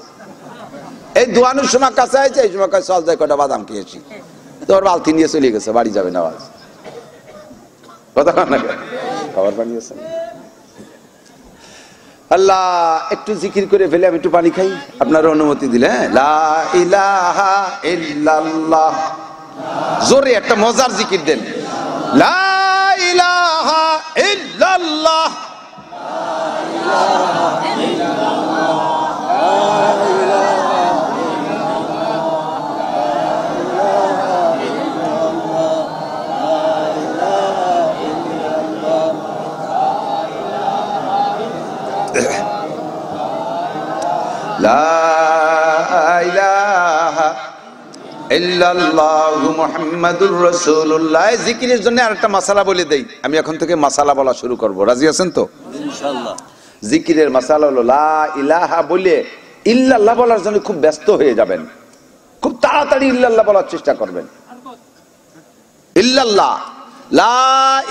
এই দোয়ানোর সময় কাছে আছে, এই সময় চল যায় কটা বাদাম খেয়েছি, তোর বালতি নিয়ে চলে গেছে, বাড়ি যাবে না। আওয়াজ কথা না, খাবার বানিয়েছে। আল্লাহ একটু জিকির করে ফেলে আমি একটু পানি খাই, আপনারা অনুমতি দিলে? লা ইলাহা ইল্লাল্লাহ। জোরে একটা মজার জিকির দেন, লা ইলাহা ইল্লাল্লাহ। লা ইলাহা ইল্লাল্লাহু মুহাম্মাদুর রাসূলুল্লাহ। জিকিরের জন্য আরেকটা মাসালা বলে দেই, আমি এখন থেকে মাসালা বলা শুরু করব, রাজি আছেন তো? ইনশাআল্লাহ। জিকিরের মাসালা হলো লা ইলাহা বলে ইল্লাল্লাহ বলার জন্য খুব ব্যস্ত হয়ে যাবেন, খুব তাড়াতাড়ি ইল্লাল্লাহ বলার চেষ্টা করবেন। ইল্লাল্লাহ, লা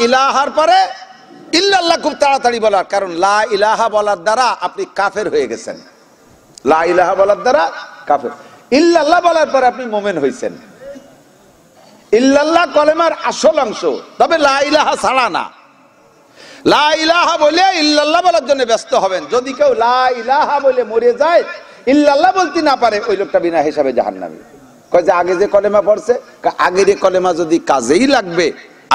ইলাহার পরে ইল্লাল্লাহ খুব তাড়াতাড়ি বলার, কারণ লা ইলাহা বলার দ্বারা আপনি কাফের হয়ে গেছেন। লা ইলাহা বলার দ্বারা কাফের, ইল্লাল্লাহ বলার পরে আপনি মুমিন হইছেন। ইল্লাল্লাহ কলেমার আসল অংশ, তবে লা ইলাহা ছাড়া না। লা ইলাহা বলে ইল্লাল্লাহ বলার জন্য ব্যস্ত হবেন। যদি কেউ লা ইলাহা বলে মরে যায়, ইল্লাল্লাহ বলতে না পারে, ওই লোকটা বিনা হিসাবে জাহান্নামী। কয় যে আগে যে কলেমা পড়ছে, আগের কলেমা যদি কাজেই লাগবে,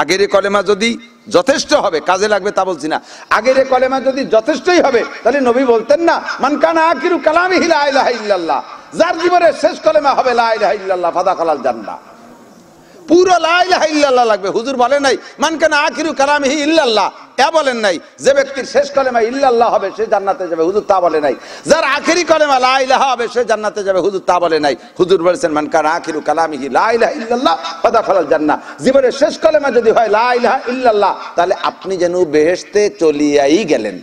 আগের কলেমা যদি যথেষ্ট হবে, কাজে লাগবে তা বলছি না, আগের কলেমা যদি যথেষ্টই হবে, তাহলে নবী বলতেন না মান কানা আখিরু কালামিহি লা ইলাহা ইল্লাল্লাহ, যার জীবনের শেষ কলেমা হবে লা ইলাহা ইল্লাল্লাহ ফাদাখালাল জান্নাহ। পুরো লা ইলাহা ইল্লাল্লাহ লাগবে। হুজুর বলেন নাই মান কানা আখিরু কালামিহি ইল্লাল্লাহ, এ বলেন নাই যে ব্যক্তির শেষ কলেমা ইল্লাল্লাহ হবে সে জান্নাতে যাবে, হুজুর তা বলে নাই। যার আখেরি কলেমা লা ইলাহা হবে সে জান্নাতে যাবে, হুজুর তা বলে নাই। হুজুর বলেছেন মান কানা আখিরু কালামিহি লা ইলাহা ইল্লাল্লাহ ফাদাখালাল জান্নাহ। জীবনের শেষ কলেমা যদি হয় লা ইলাহা ইল্লাল্লাহ, তাহলে আপনি যেন বেহেশতে চলিয়াই গেলেন।